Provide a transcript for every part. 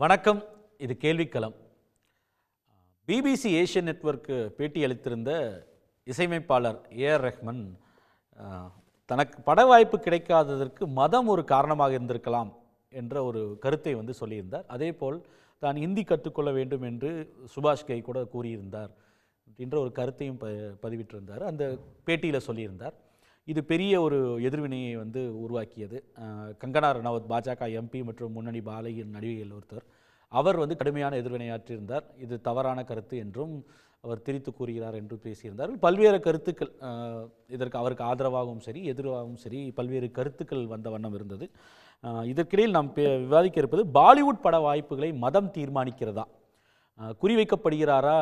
வணக்கம். இது கேள்விக்களம். BBC Asian network பேட்டி அளித்திருந்த இசையமைப்பாளர் ஏஆர் ரஹ்மான் தனக்கு பட வாய்ப்பு கிடைக்காததற்கு மதம் ஒரு காரணமாக இருந்திருக்கலாம் என்ற ஒரு கருத்தை சொல்லியிருந்தார். அதேபோல் தான் ஹிந்தி கற்றுக்கொள்ள வேண்டும் என்று சுபாஷ் கை கூட கூறியிருந்தார் என்ற ஒரு கருத்தையும் பதிவிட்டிருந்தார். அந்த பேட்டியில் சொல்லியிருந்தார். இது பெரிய ஒரு எதிர்வினையை உருவாக்கியது. கங்கனா ரனாவத் பாஜக எம்பி மற்றும் முன்னணி பாலிவுட் நடிகைகள் ஒருத்தர், அவர் கடுமையான எதிர்வினையாற்றியிருந்தார். இது தவறான கருத்து என்றும் அவர் திரித்து கூறுகிறார் என்று பேசியிருந்தார். பல்வேறு கருத்துக்கள் இதற்கு அவருக்கு ஆதரவாகவும் சரி எதிராகவும் சரி பல்வேறு கருத்துக்கள் வந்த வண்ணம் இருந்தது. இதற்கிடையில் நாம் விவாதிக்க இருப்பது, பாலிவுட் பட வாய்ப்புகளை மதம் தீர்மானிக்கிறதா, குறிவைக்கப்படுகிறாரா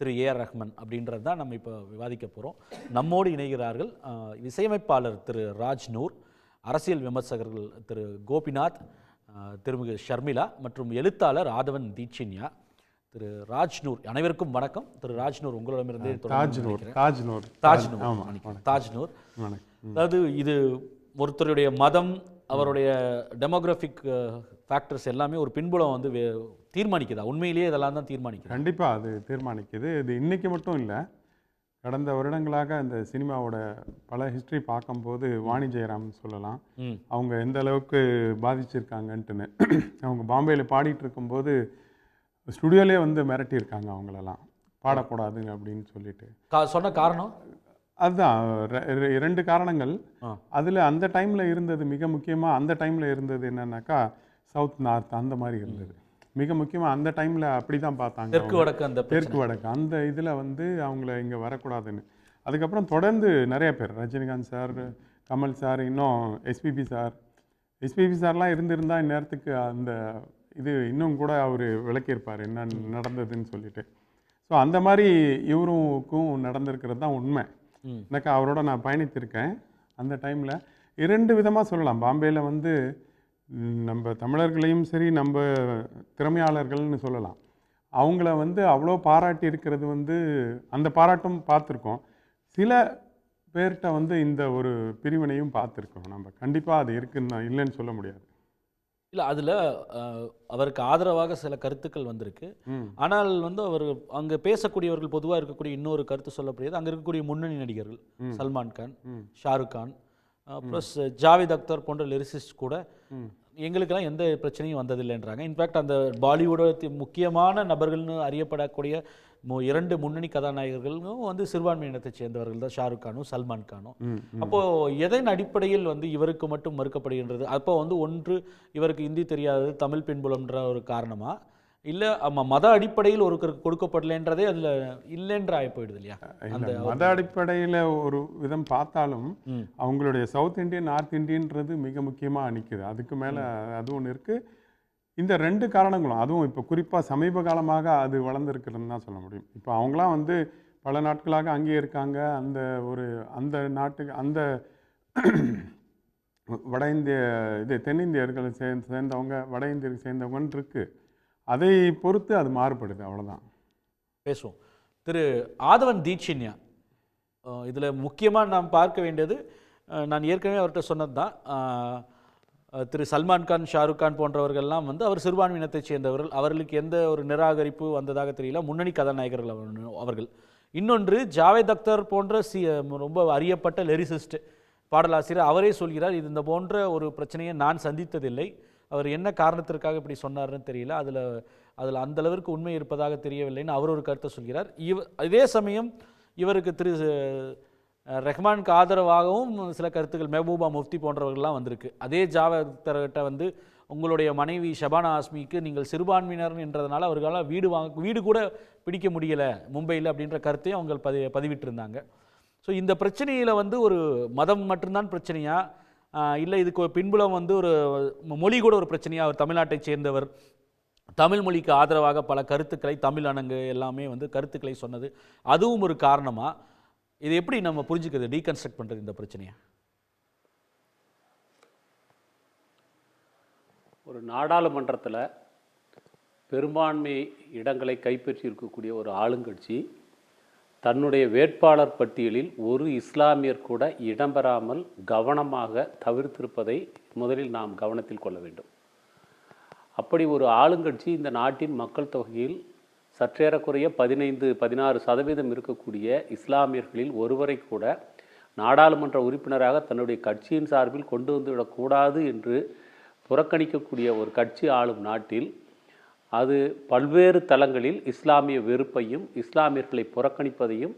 திரு ஏஆர் ரஹ்மான் அப்படின்றது தான் நம்ம இப்போ விவாதிக்க போகிறோம். நம்மோடு இணைகிறார்கள் இசையமைப்பாளர் திரு ராஜ்நூர், அரசியல் விமர்சகர்கள் திரு கோபிநாத், திருமிகு ஷர்மிளா மற்றும் எழுத்தாளர் ஆதவன் தீட்சின்யா. திரு ராஜ்நூர், அனைவருக்கும் வணக்கம். திரு ராஜ்நூர், உங்களிடமிருந்தே தாஜ்நூர். அதாவது இது ஒருத்தருடைய மதம், அவருடைய டெமோகிராஃபிக் ஃபேக்டர்ஸ் எல்லாமே ஒரு பின்புலம் தீர்மானிக்குதா? உண்மையிலேயே இதெல்லாம் தான் தீர்மானிக்குது? கண்டிப்பாக அது தீர்மானிக்குது. இது இன்றைக்கி மட்டும் இல்லை, கடந்த வருடங்களாக அந்த சினிமாவோட பல ஹிஸ்ட்ரி பார்க்கும்போது வாணி ஜெயராம்னு சொல்லலாம். அவங்க எந்த அளவுக்கு பாதிச்சிருக்காங்கன்ட்டுன்னு அவங்க பாம்பேயில் பாடிட்டு இருக்கும்போது ஸ்டுடியோலே மிரட்டியிருக்காங்க அவங்களெல்லாம், பாடக்கூடாதுங்க அப்படின்னு சொல்லிட்டு. சொன்ன காரணம் அதுதான், இரண்டு காரணங்கள். அதில் அந்த டைமில் இருந்தது, மிக முக்கியமாக அந்த டைமில் இருந்தது என்னன்னாக்கா சவுத் நார்த் அந்த மாதிரி இருந்தது. மிக முக்கியமாக அந்த டைமில் அப்படி தான் பார்த்தாங்க, தெற்கு வடக்கு அந்த இதில் அவங்கள இங்கே வரக்கூடாதுன்னு. அதுக்கப்புறம் தொடர்ந்து நிறைய பேர், ரஜினிகாந்த் சார், கமல் சார், இன்னும் எஸ்பிபி சார்லாம் இருந்திருந்தால் இந்நேரத்துக்கு அந்த இது இன்னும் கூட அவர் விளக்கியிருப்பார் என்ன நடந்ததுன்னு சொல்லிட்டு. ஸோ அந்த மாதிரி இவருக்கும் நடந்திருக்கிறது தான் உண்மை. எனக்கு அவரோட நான் பயணித்திருக்கேன். அந்த டைமில் இரண்டு விதமாக சொல்லலாம். பாம்பேயில் நம்ம தமிழர்களையும் சரி நம்ம திறமையாளர்கள்னு சொல்லலாம், அவங்கள அவ்வளோ பாராட்டி இருக்கிறது அந்த பாராட்டும் பார்த்துருக்கோம். சில பேர்கிட்ட இந்த ஒரு பிரிவினையும் பார்த்துருக்கோம். நம்ம கண்டிப்பாக அது இருக்குன்னு இல்லைன்னு சொல்ல முடியாது. இல்லை, அதில் அவருக்கு ஆதரவாக சில கருத்துக்கள் வந்திருக்கு. ஆனால் அவர் அங்கே பேசக்கூடியவர்கள் பொதுவாக இருக்கக்கூடிய இன்னொரு கருத்து சொல்லப்படுகிறது, அங்கே இருக்கக்கூடிய முன்னணி நடிகர்கள் சல்மான் கான், ஷாருக் கான், ப்ளஸ் ஜாவேத் அக்தர் போன்ற லிரிசிஸ்ட் கூட எங்களுக்கெல்லாம் எந்த பிரச்சனையும் வந்ததில்லைன்றாங்க. இன்ஃபேக்ட் அந்த பாலிவுட முக்கியமான நபர்கள்னு அறியப்படக்கூடிய இரண்டு முன்னணி கதாநாயகர்களும் சிறுபான்மையினத்தை சேர்ந்தவர்கள் தான், ஷாருக் கானும் சல்மான் கானும். அப்போது எதன் அடிப்படையில் இவருக்கு மட்டும் மறுக்கப்படுகின்றது? அப்போ ஒன்று இவருக்கு ஹிந்தி தெரியாதது, தமிழ் பின்புலம்ன்ற ஒரு காரணமா, இல்லை மத அடிப்படையில் ஒருத்தருக்கு கொடுக்கப்படலைன்றதே அதில் இல்லைன்ற ஆகி போயிடுது இல்லையா? அந்த மத அடிப்படையில் ஒரு விதம் பார்த்தாலும் அவங்களுடைய சவுத் இண்டியன் நார்த் இண்டியன்றது மிக முக்கியமாக நிற்குது. அதுக்கு மேலே அது ஒன்று இருக்குது. இந்த ரெண்டு காரணங்களும், அதுவும் இப்போ குறிப்பாக சமீப காலமாக அது வளர்ந்துருக்குதுன்னு தான் சொல்ல முடியும். இப்போ அவங்களாம் பல நாட்களாக அங்கேயே இருக்காங்க. அந்த நாட்டுக்கு அந்த வட இந்திய தென்னிந்தியர்களை சேர்ந்தவங்க, வட இந்தியருக்கு சேர்ந்தவங்கன்னு இருக்குது. அதை பொறுத்து அது மாறுபடுது, அவ்வளோதான். பேசுவோம். திரு ஆதவன் தீட்சின்யா, இதில் முக்கியமாக நாம் பார்க்க வேண்டியது, நான் ஏற்கனவே அவர்கிட்ட சொன்னது தான், திரு சல்மான் கான், ஷாருக் கான் போன்றவர்கள்லாம் அவர் சிறுபான்மையினத்தை சேர்ந்தவர்கள். அவர்களுக்கு எந்த ஒரு நிராகரிப்பு வந்ததாக தெரியல, முன்னணி கதாநாயகர்கள் அவர்கள். இன்னொன்று, ஜாவேத் அக்தர் போன்ற ரொம்ப அறியப்பட்ட லிரிசிஸ்ட், பாடலாசிரியர், அவரே சொல்கிறார், இது இந்த போன்ற ஒரு பிரச்சனையை நான் சந்தித்ததில்லை. அவர் என்ன காரணத்திற்காக இப்படி சொன்னார்னு தெரியல, அதில் அந்த அளவிற்கு உண்மை இருப்பதாக தெரியவில்லைன்னு அவர் ஒரு கருத்தை சொல்கிறார். இதே சமயம் இவருக்கு திரு ரஹ்மானுக்கு ஆதரவாகவும் சில கருத்துக்கள், மெஹபூபா முஃப்தி போன்றவர்கள்லாம் வந்திருக்கு. அதே ஜாவேத்கிட்ட உங்களுடைய மனைவி ஷபானா ஆஸ்மிக்கு நீங்கள் சிறுபான்மையினர் என்றதுனால அவர்களால் வீடு கூட பிடிக்க முடியலை மும்பையில் அப்படின்ற கருத்தையும் அவங்க பதிவிட்டிருந்தாங்க. ஸோ இந்த பிரச்சனையில் ஒரு மதம் மட்டும்தான் பிரச்சனையா, இல்லை இதுக்கு ஒரு பின்புலம் ஒரு மொழி கூட ஒரு பிரச்சனையாக? அவர் தமிழ்நாட்டை சேர்ந்தவர், தமிழ் மொழிக்கு ஆதரவாக பல கருத்துக்களை, தமிழ் அணங்கு எல்லாமே கருத்துக்களை சொன்னது, அதுவும் ஒரு காரணமாக? இது எப்படி நம்ம புரிஞ்சுக்கிறது, டீகன்ஸ்ட்ரக்ட் பண்ணுறது இந்த பிரச்சனையை? ஒரு நாடாளுமன்றத்தில் பெரும்பான்மை இடங்களை கைப்பற்றி இருக்கக்கூடிய ஒரு ஆளுங்கட்சி தன்னுடைய வேட்பாளர் பட்டியலில் ஒரு இஸ்லாமியர் கூட இடம்பெறாமல் கவனமாக தவிர்த்திருப்பதை முதலில் நாம் கவனத்தில் கொள்ள வேண்டும். அப்படி ஒரு ஆளுங்கட்சி இந்த நாட்டின் மக்கள் தொகையில் சற்றேறக்குறைய 15-16% இருக்கக்கூடிய இஸ்லாமியர்களில் ஒருவரை கூட நாடாளுமன்ற உறுப்பினராக தன்னுடைய கட்சியின் சார்பில் கொண்டு வந்துவிடக்கூடாது என்று புறக்கணிக்கக்கூடிய ஒரு கட்சி ஆளும் நாட்டில் அது பல்வேறு தளங்களில் இஸ்லாமிய வெறுப்பையும் இஸ்லாமியர்களை புறக்கணிப்பதையும்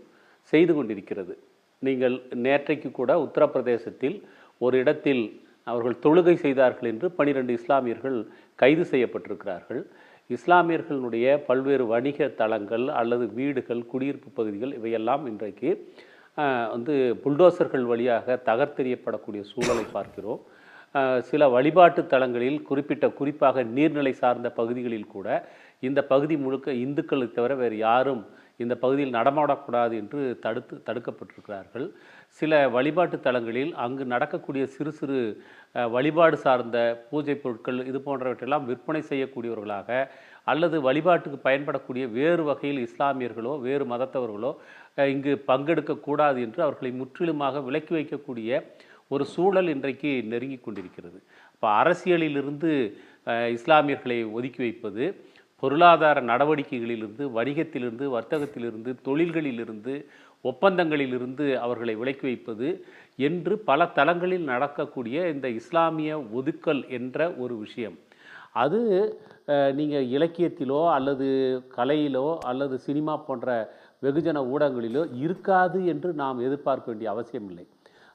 செய்து கொண்டிருக்கிறது. நீங்கள் நேற்றைக்கு கூட உத்தரப்பிரதேசத்தில் ஒரு இடத்தில் அவர்கள் தொழுகை செய்தார்கள் என்று 12 இஸ்லாமியர்கள் கைது செய்யப்பட்டிருக்கிறார்கள். இஸ்லாமியர்களுடைய பல்வேறு வணிக தளங்கள் அல்லது வீடுகள், குடியிருப்பு பகுதிகள் இவையெல்லாம் இன்றைக்கு புல்டோசர்கள் வழியாக தகர்த்தெறியப்படக்கூடிய சூழலை பார்க்கிறோம். சில வழிபாட்டு தலங்களில் குறிப்பாக நீர்நிலை சார்ந்த பகுதிகளில் கூட இந்த பகுதி முழுக்க இந்துக்களை தவிர வேறு யாரும் இந்த பகுதியில் நடமாடக்கூடாது என்று தடுக்கப்பட்டிருக்கிறார்கள். சில வழிபாட்டு தலங்களில் அங்கு நடக்கக்கூடிய சிறு சிறு வழிபாடு சார்ந்த பூஜை பொருட்கள் இது போன்றவற்றெல்லாம் விற்பனை செய்யக்கூடியவர்களாக அல்லது வழிபாட்டுக்கு பயன்படக்கூடிய வேறு வகையில் இஸ்லாமியர்களோ வேறு மதத்தவர்களோ இங்கு பங்கெடுக்கக்கூடாது என்று அவர்களை முற்றிலுமாக விலக்கி வைக்கக்கூடிய ஒரு சூழல் இன்றைக்கு நெருங்கி கொண்டிருக்கிறது. இப்போ அரசியலிலிருந்து இஸ்லாமியர்களை ஒதுக்கி வைப்பது, பொருளாதார நடவடிக்கைகளிலிருந்து, வணிகத்திலிருந்து, வர்த்தகத்திலிருந்து, தொழில்களிலிருந்து, ஒப்பந்தங்களிலிருந்து அவர்களை விலக்கி வைப்பது என்று பல தளங்களில் நடக்கக்கூடிய இந்த இஸ்லாமிய ஒதுக்கல் என்ற ஒரு விஷயம், அது நீங்கள் இலக்கியத்திலோ அல்லது கலையிலோ அல்லது சினிமா போன்ற வெகுஜன ஊடகங்களிலோ இருக்காது என்று நாம் எதிர்பார்க்க வேண்டிய அவசியம் இல்லை.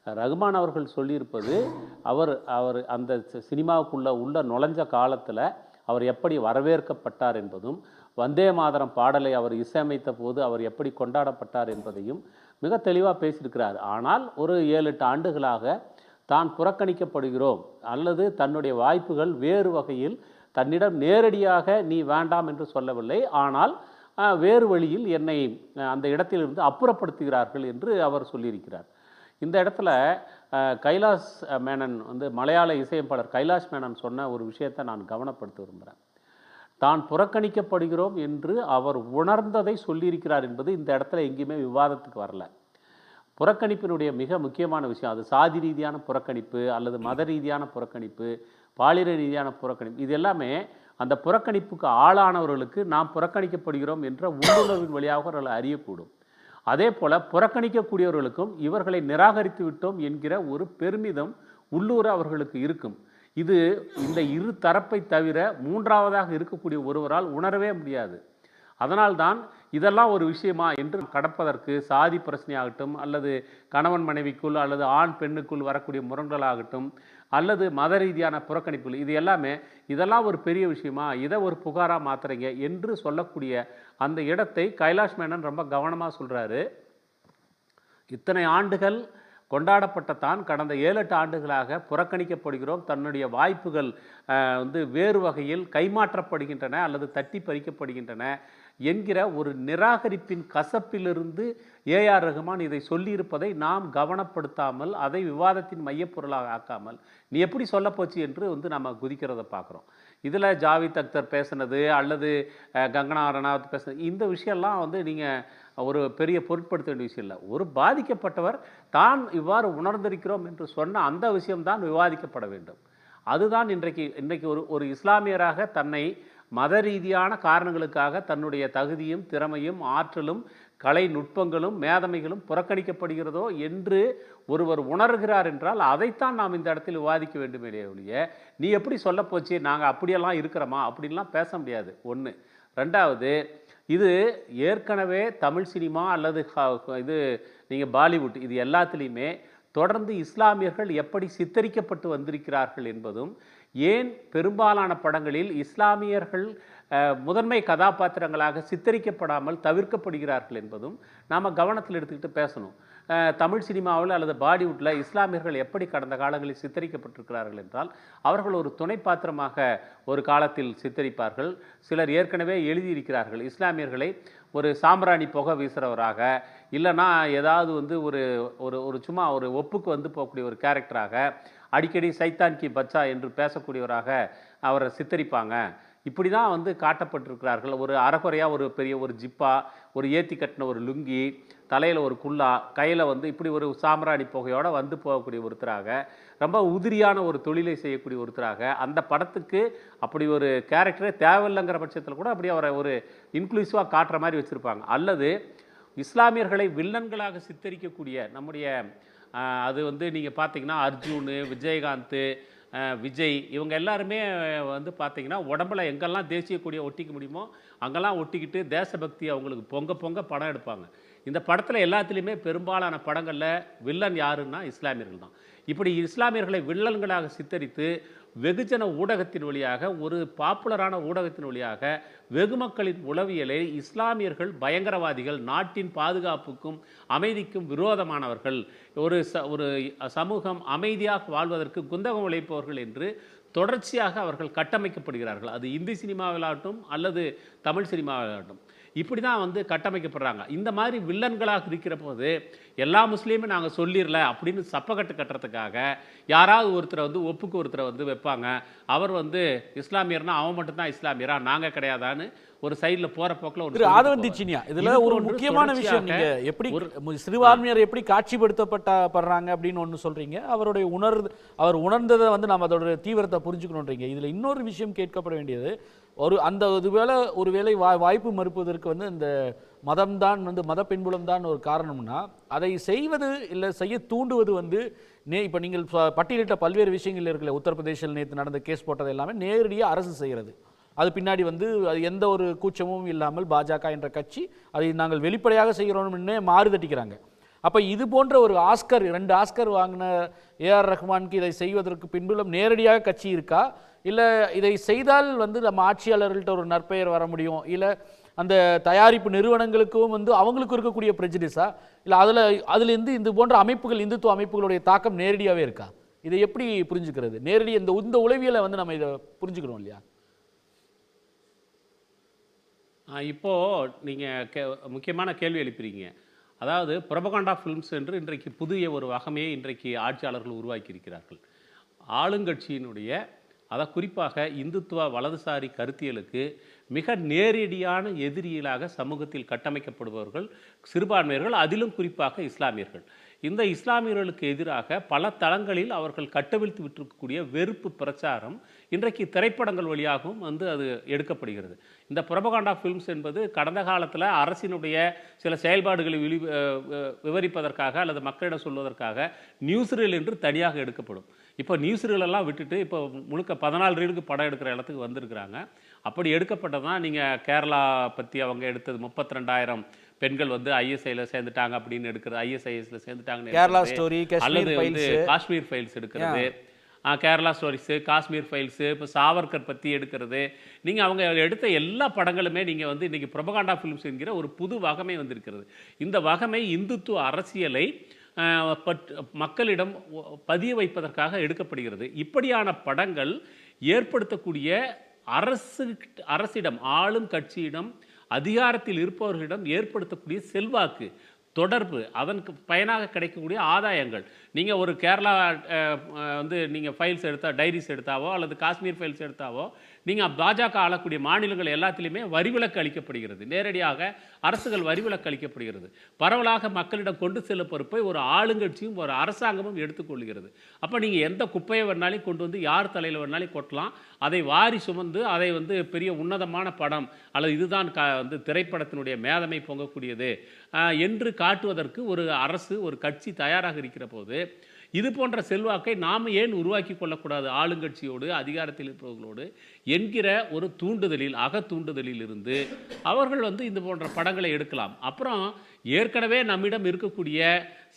ரகுமான் அவர்கள் சொல்லியிருப்பது அவர் அந்த சினிமாவுக்குள்ள நுழைஞ்ச காலத்தில் அவர் எப்படி வரவேற்கப்பட்டார் என்பதும், வந்தே மாதரம் பாடலை அவர் இசையமைத்த போது அவர் எப்படி கொண்டாடப்பட்டார் என்பதையும் மிக தெளிவாக பேசியிருக்கிறார். ஆனால் ஒரு 7-8 ஆண்டுகளாக தான் புறக்கணிக்கப்படுகிறோம் அல்லது தன்னுடைய வாய்ப்புகள் வேறு வகையில் தன்னிடம் நேரடியாக நீ வேண்டாம் என்று சொல்லவில்லை, ஆனால் வேறு வழியில் என்னை அந்த இடத்திலிருந்து அப்புறப்படுத்துகிறார்கள் என்று அவர் சொல்லியிருக்கிறார். இந்த இடத்துல கைலாஷ் மேனன் மலையாள இசையமைப்பாளர் கைலாஷ் மேனன் சொன்ன ஒரு விஷயத்தை நான் கவனப்படுத்த விரும்புகிறேன். தான் புறக்கணிக்கப்படுகிறோம் என்று அவர் உணர்ந்ததை சொல்லியிருக்கிறார் என்பது இந்த இடத்துல எங்கேயுமே விவாதத்துக்கு வரல. புறக்கணிப்பினுடைய மிக முக்கியமான விஷயம் அது சாதி ரீதியான புறக்கணிப்பு அல்லது மத ரீதியான புறக்கணிப்பு, பாலின ரீதியான புறக்கணிப்பு, இது எல்லாமே அந்த புறக்கணிப்புக்கு ஆளானவர்களுக்கு நாம் புறக்கணிக்கப்படுகிறோம் என்ற உள்ளுணர்வின் வழியாக அவர்கள் அறியக்கூடும். அதே போல் புறக்கணிக்கக்கூடியவர்களுக்கும் இவர்களை நிராகரித்து விட்டோம் என்கிற ஒரு பெருமிதம் உள்ளூர அவர்களுக்கு இருக்கும். இது இந்த இரு தரப்பை தவிர மூன்றாவதாக இருக்கக்கூடிய ஒருவரால் உணரவே முடியாது. அதனால்தான் இதெல்லாம் ஒரு விஷயமா என்று கடப்பதற்கு சாதி பிரச்சனையாகட்டும் அல்லது கணவன் மனைவிக்குள் அல்லது ஆண் பெண்ணுக்குள் வரக்கூடிய முரண்களாகட்டும் அல்லது மத ரீதியான புறக்கணிப்புகள், இது எல்லாமே இதெல்லாம் ஒரு பெரிய விஷயமா, இதை ஒரு புகாராக மாத்துறீங்க என்று சொல்லக்கூடிய அந்த இடத்தை கைலாஷ் மேனன் ரொம்ப கவனமாக சொல்கிறாரு. இத்தனை ஆண்டுகள் கொண்டாடப்பட்ட தான் கடந்த 7-8 ஆண்டுகளாக புறக்கணிக்கப்படுகிறோம், தன்னுடைய வாய்ப்புகள் வேறு வகையில் கைமாற்றப்படுகின்றன அல்லது தட்டி பறிக்கப்படுகின்றன என்கிற ஒரு நிராகரிப்பின் கசப்பிலிருந்து ஏஆர் ரகுமான் இதை சொல்லியிருப்பதை நாம் கவனப்படுத்தாமல் அதை விவாதத்தின் மையப்பொருளாக ஆக்காமல் நீ எப்படி சொல்ல போச்சு என்று நம்ம குதிக்கிறத பார்க்குறோம். இதில் ஜாவித் அக்தர் பேசுனது அல்லது கங்கனா ரணாவத் பேசுனது இந்த விஷயம்லாம் நீங்கள் ஒரு பெரிய பொருட்படுத்த வேண்டிய விஷயம் இல்லை. ஒரு பாதிக்கப்பட்டவர் தான் இவ்வாறு உணர்ந்திருக்கிறோம் என்று சொன்ன அந்த விஷயம்தான் விவாதிக்கப்பட வேண்டும். அதுதான் இன்றைக்கு ஒரு இஸ்லாமியராக தன்னை மத ரீதியான காரணங்களுக்காக தன்னுடைய தகுதியும் திறமையும் ஆற்றலும் கலை நுட்பங்களும் மேதமைகளும் புறக்கணிக்கப்படுகிறதோ என்று ஒருவர் உணர்கிறார் என்றால் அதைத்தான் நாம் இந்த இடத்தில் விவாதிக்க வேண்டுமே ஒழிய நீ எப்படி சொல்ல போச்சு நாங்கள் அப்படியெல்லாம் இருக்கிறோமா அப்படின்லாம் பேச முடியாது. ஒன்று. ரெண்டாவது, இது ஏற்கனவே தமிழ் சினிமா அல்லது இது நீங்கள் பாலிவுட் இது எல்லாத்துலேயுமே தொடர்ந்து இஸ்லாமியர்கள் எப்படி சித்தரிக்கப்பட்டு வந்திருக்கிறார்கள் என்பதும், ஏன் பெரும்பாலான படங்களில் இஸ்லாமியர்கள் முதன்மை கதாபாத்திரங்களாக சித்தரிக்கப்படாமல் தவிர்க்கப்படுகிறார்கள் என்பதும் நாம் கவனத்தில் எடுத்துக்கிட்டு பேசணும். தமிழ் சினிமாவில் அல்லது பாலிவுட்டில் இஸ்லாமியர்கள் எப்படி கடந்த காலங்களில் சித்தரிக்கப்பட்டிருக்கிறார்கள் என்றால் அவர்கள் ஒரு துணை பாத்திரமாக ஒரு காலத்தில் சித்தரிப்பார்கள். சிலர் ஏற்கனவே எழுதியிருக்கிறார்கள் இஸ்லாமியர்களை ஒரு சாம்பிராணி புகை வீசுகிறவராக, இல்லைனா ஏதாவது ஒரு சும்மா ஒரு ஒப்புக்கு போகக்கூடிய ஒரு கேரக்டராக, அடிக்கடி சைத்தான் கி பச்சா என்று பேசக்கூடியவராக அவரை சித்தரிப்பாங்க. இப்படி தான் வந்து காட்டப்பட்டிருக்கிறார்கள். ஒரு அரைகுறையாக ஒரு பெரிய ஒரு ஜிப்பா, ஒரு ஏத்தி கட்டின ஒரு லுங்கி, தலையில் ஒரு குல்லா, கையில் வந்து இப்படி ஒரு சாம்பிராணி புகையோடு வந்து போகக்கூடிய ஒருத்தராக, ரொம்ப உதிரியான ஒரு தொழிலை செய்யக்கூடிய ஒருத்தராக, அந்த படத்துக்கு அப்படி ஒரு கேரக்டரே தேவையில்லைங்கிற பட்சத்தில் கூட அப்படி அவரை ஒரு இன்க்ளூசிவாக காட்டுற மாதிரி வச்சுருப்பாங்க. அல்லது இஸ்லாமியர்களை வில்லன்களாக சித்தரிக்கக்கூடிய நம்முடைய அது வந்து நீங்கள் பார்த்தீங்கன்னா அர்ஜுன், விஜயகாந்த், விஜய் இவங்க எல்லாருமே வந்து பார்த்தீங்கன்னா உடம்புல எங்கெல்லாம் தேசிய கொடியை ஒட்டிக்க முடியுமோ அங்கெல்லாம் ஒட்டிக்கிட்டு தேசபக்தி அவங்களுக்கு பொங்க பொங்க படம் எடுப்பாங்க. இந்த படத்தில் எல்லாத்துலேயுமே பெரும்பாலான படங்களில் வில்லன் யாருன்னா இஸ்லாமியர்கள் தான். இப்படி இஸ்லாமியர்களை வில்லன்களாக சித்தரித்து வெகுஜன ஊடகத்தின் வழியாக, ஒரு பாப்புலரான ஊடகத்தின் வழியாக வெகு மக்களின் உளவியலை இஸ்லாமியர்கள் பயங்கரவாதிகள், நாட்டின் பாதுகாப்புக்கும் அமைதிக்கும் விரோதமானவர்கள், ஒரு சமூகம் அமைதியாக வாழ்வதற்கு குந்தகம் உழைப்பவர்கள் என்று தொடர்ச்சியாக அவர்கள் கட்டமைக்கப்படுகிறார்கள். அது இந்தி சினிமாவிலாகட்டும் அல்லது தமிழ் சினிமாவிலாகட்டும் இப்படி தான் வந்து கட்டமைக்கப்படுறாங்க. இந்த மாதிரி வில்லன்களாக இருக்கிற போது எல்லா முஸ்லீமும் நாங்கள் சொல்லிடல அப்படின்னு சப்பக்கட்டு கட்டுறதுக்காக யாராவது ஒருத்தரை வந்து ஒப்புக்கு ஒருத்தரை வந்து வைப்பாங்க. அவர் வந்து இஸ்லாமியர்னா அவன் மட்டும்தான் இஸ்லாமியரா, நாங்கள் கிடையாதான்னு ஒரு சைடில் போகிற போக்கில் ஒரு ஆதவன் தீட்சின்யா இதில் ஒரு முக்கியமான விஷயம், நீங்கள் எப்படி சிறுபான்மையர் எப்படி காட்சிப்படுத்தப்படுறாங்க அப்படின்னு ஒன்று சொல்கிறீங்க. அவர் உணர்ந்ததை வந்து நம்ம அதோட தீவிரத்தை புரிஞ்சுக்கணுன்றீங்க. இதில் இன்னொரு விஷயம் கேட்கப்பட வேண்டியது, ஒருவேளை வாய்ப்பு மறுப்பதற்கு வந்து இந்த மதம்தான் வந்து மத பின்புலம் தான் ஒரு காரணம்னா, அதை செய்வது இல்லை செய்ய தூண்டுவது வந்து இப்போ நீங்கள் பட்டியலிட்ட பல்வேறு விஷயங்கள் இருக்குல்ல, உத்தரப்பிரதேசில் நேற்று நடந்த கேஸ் போட்டது எல்லாமே நேரடியாக அரசு செய்கிறது. அது பின்னாடி வந்து அது எந்த ஒரு கூச்சமும் இல்லாமல் பாஜக என்ற கட்சி அதை நாங்கள் வெளிப்படையாக செய்கிறோம்னே மாறுதட்டிக்கிறாங்க. அப்போ இது போன்ற ஒரு ஆஸ்கர் 2 ஆஸ்கர் வாங்கின ஏஆர் ரஹ்மானுக்கு இதை செய்வதற்கு பின்புலம் நேரடியாக கட்சி இருக்கா, இல்லை இதை செய்தால் வந்து நம்ம ஆட்சியாளர்கள்ட்ட ஒரு நற்பெயர் வர முடியும், இல்லை அந்த தயாரிப்பு நிறுவனங்களுக்கும் வந்து அவங்களுக்கு இருக்கக்கூடிய ப்ரெஜுடிஸா, இல்லை அதுலேருந்து இந்த போன்ற அமைப்புகள், இந்துத்துவ அமைப்புகளுடைய தாக்கம் நேரடியாகவே இருக்கா? இதை எப்படி புரிஞ்சுக்கிறது? நேரடி இந்த உளவியலை வந்து நம்ம இதை புரிஞ்சுக்கணும் இல்லையா? இப்போது நீங்கள் முக்கியமான கேள்வி எழுப்புறீங்க. அதாவது புரபகண்டா ஃபிலிம்ஸ் என்று இன்றைக்கு புதிய ஒரு வகமையை இன்றைக்கு ஆட்சியாளர்கள் உருவாக்கியிருக்கிறார்கள். ஆளுங்கட்சியினுடைய குறிப்பாக இந்துத்துவ வலதுசாரி கருத்தியலுக்கு மிக நேரடியான எதிரிகளாக சமூகத்தில் கட்டமைக்கப்படுபவர்கள் சிறுபான்மையர்கள், அதிலும் குறிப்பாக இஸ்லாமியர்கள். இந்த இஸ்லாமியர்களுக்கு எதிராக பல தளங்களில் அவர்கள் கட்டவிழ்த்து விட்டிருக்கக்கூடிய வெறுப்பு பிரச்சாரம் இன்றைக்கு திரைப்படங்கள் வழியாகவும் வந்து அது எடுக்கப்படுகிறது. இந்த புரபகண்டா ஃபிலிம்ஸ் என்பது கடந்த காலத்தில் அரசினுடைய சில செயல்பாடுகளை விவரிப்பதற்காக அல்லது மக்களிடம் சொல்வதற்காக நியூஸ் ரீல் என்று தனியாக எடுக்கப்படும். இப்போ நியூஸ் ரீலெல்லாம் விட்டுட்டு இப்போ முழுக்க 14 ரீலுக்கு படம் எடுக்கிற இடத்துக்கு வந்திருக்கிறாங்க. அப்படி எடுக்கப்பட்டதான் நீங்கள் கேரளா பற்றி அவங்க எடுத்தது 32,000 பெண்கள் வந்து ஐஎஸ்ஐயில் சேர்ந்துட்டாங்க அப்படின்னு எடுக்கிறது, ஐஎஸ்ஐஎஸ்ல சேர்ந்துட்டாங்கன்னு கேரளா ஸ்டோரி, அல்லது வந்து காஷ்மீர் ஃபைல்ஸ் எடுக்கிறது, கேரளா ஸ்டோரிஸு, காஷ்மீர் ஃபைல்ஸு, இப்போ சாவர்கர் பற்றி எடுக்கிறது. நீங்கள் அவங்க எடுத்த எல்லா படங்களுமே நீங்கள் வந்து இன்றைக்கி புரபகண்டா ஃபிலிம்ஸ் என்கிற ஒரு புது வகமை வந்திருக்கிறது. இந்த வகமை இந்துத்துவ அரசியலை மக்களிடம் பதிய வைப்பதற்காக எடுக்கப்படுகிறது. இப்படியான படங்கள் ஏற்படுத்தக்கூடிய அரசிடம், ஆளும் கட்சியிடம், அதிகாரத்தில் இருப்பவர்களிடம் ஏற்படுத்தக்கூடிய செல்வாக்கு, தொடர்பு, அதற்கு பயனாக கிடைக்கக்கூடிய ஆதாயங்கள். நீங்கள் ஒரு கேரளா வந்து நீங்கள் ஃபைல்ஸ் எடுத்தால், டைரிஸ் எடுத்தாவோ அல்லது காஷ்மீர் ஃபைல்ஸ் எடுத்தாவோ, நீங்கள் பாஜக ஆளக்கூடிய மாநிலங்கள் எல்லாத்திலையுமே வரிவிலக்கு அளிக்கப்படுகிறது. நேரடியாக அரசுகள் வரிவிலக்கு அளிக்கப்படுகிறது. பரவலாக மக்களிடம் கொண்டு செல்ல பொறுப்பை ஒரு ஆளுங்கட்சியும் ஒரு அரசாங்கமும் எடுத்துக்கொள்கிறது. அப்போ நீங்கள் எந்த குப்பையை வேணாலும் கொண்டு வந்து யார் தலையில் வேணாலும் கொட்டலாம். அதை வாரி சுமந்து அதை வந்து பெரிய உன்னதமான படம் அல்லது இதுதான் வந்து திரைப்படத்தினுடைய மேதமை பொங்கக்கூடியது என்று காட்டுவதற்கு ஒரு அரசு, ஒரு கட்சி தயாராக இருக்கிற போது இது போன்ற செல்வாக்கை நாம் ஏன் உருவாக்கி கொள்ளக்கூடாது ஆளுங்கட்சியோடு, அதிகாரத்தில் இருப்பவர்களோடு என்கிற ஒரு தூண்டுதலில், அகத்தூண்டுதலில் இருந்து அவர்கள் வந்து இந்த போன்ற படங்களை எடுக்கலாம். அப்புறம் ஏற்கனவே நம்மிடம் இருக்கக்கூடிய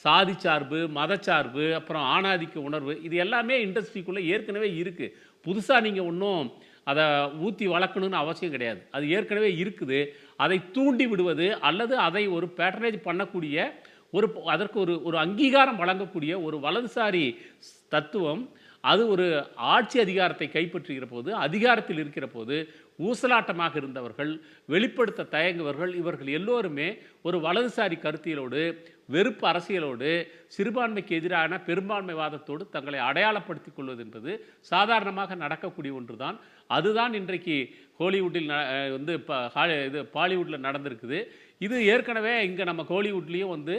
சாதி சார்பு, மதச்சார்பு, அப்புறம் ஆணாதிக்க உணர்வு, இது எல்லாமே இண்டஸ்ட்ரிக்குள்ளே ஏற்கனவே இருக்குது. புதுசாக நீங்கள் ஒன்றும் அதை ஊற்றி வளர்க்கணும்னு அவசியம் கிடையாது. அது ஏற்கனவே இருக்குது. அதை தூண்டி விடுவது அல்லது அதை ஒரு பேட்டர்னேஜ் பண்ணக்கூடிய அதற்கு ஒரு அங்கீகாரம் வழங்கக்கூடிய ஒரு வலதுசாரி தத்துவம், அது ஒரு ஆட்சி அதிகாரத்தை கைப்பற்றுகிற போது, அதிகாரத்தில் இருக்கிற போது ஊசலாட்டமாக இருந்தவர்கள், வெளிப்படுத்த தயங்குவர்கள், இவர்கள் எல்லோருமே ஒரு வலதுசாரி கருத்தியலோடு வெறுப்பு அரசியலோடு சிறுபான்மைக்கு எதிரான பெரும்பான்மைவாதத்தோடு தங்களை அடையாளப்படுத்திக் கொள்வது என்பது சாதாரணமாக நடக்கக்கூடிய ஒன்று தான். அதுதான் இன்றைக்கு ஹாலிவுட்டில் வந்து இது பாலிவுட்டில் நடந்திருக்குது. இது ஏற்கனவே இங்கே நம்ம ஹாலிவுட்லேயும் வந்து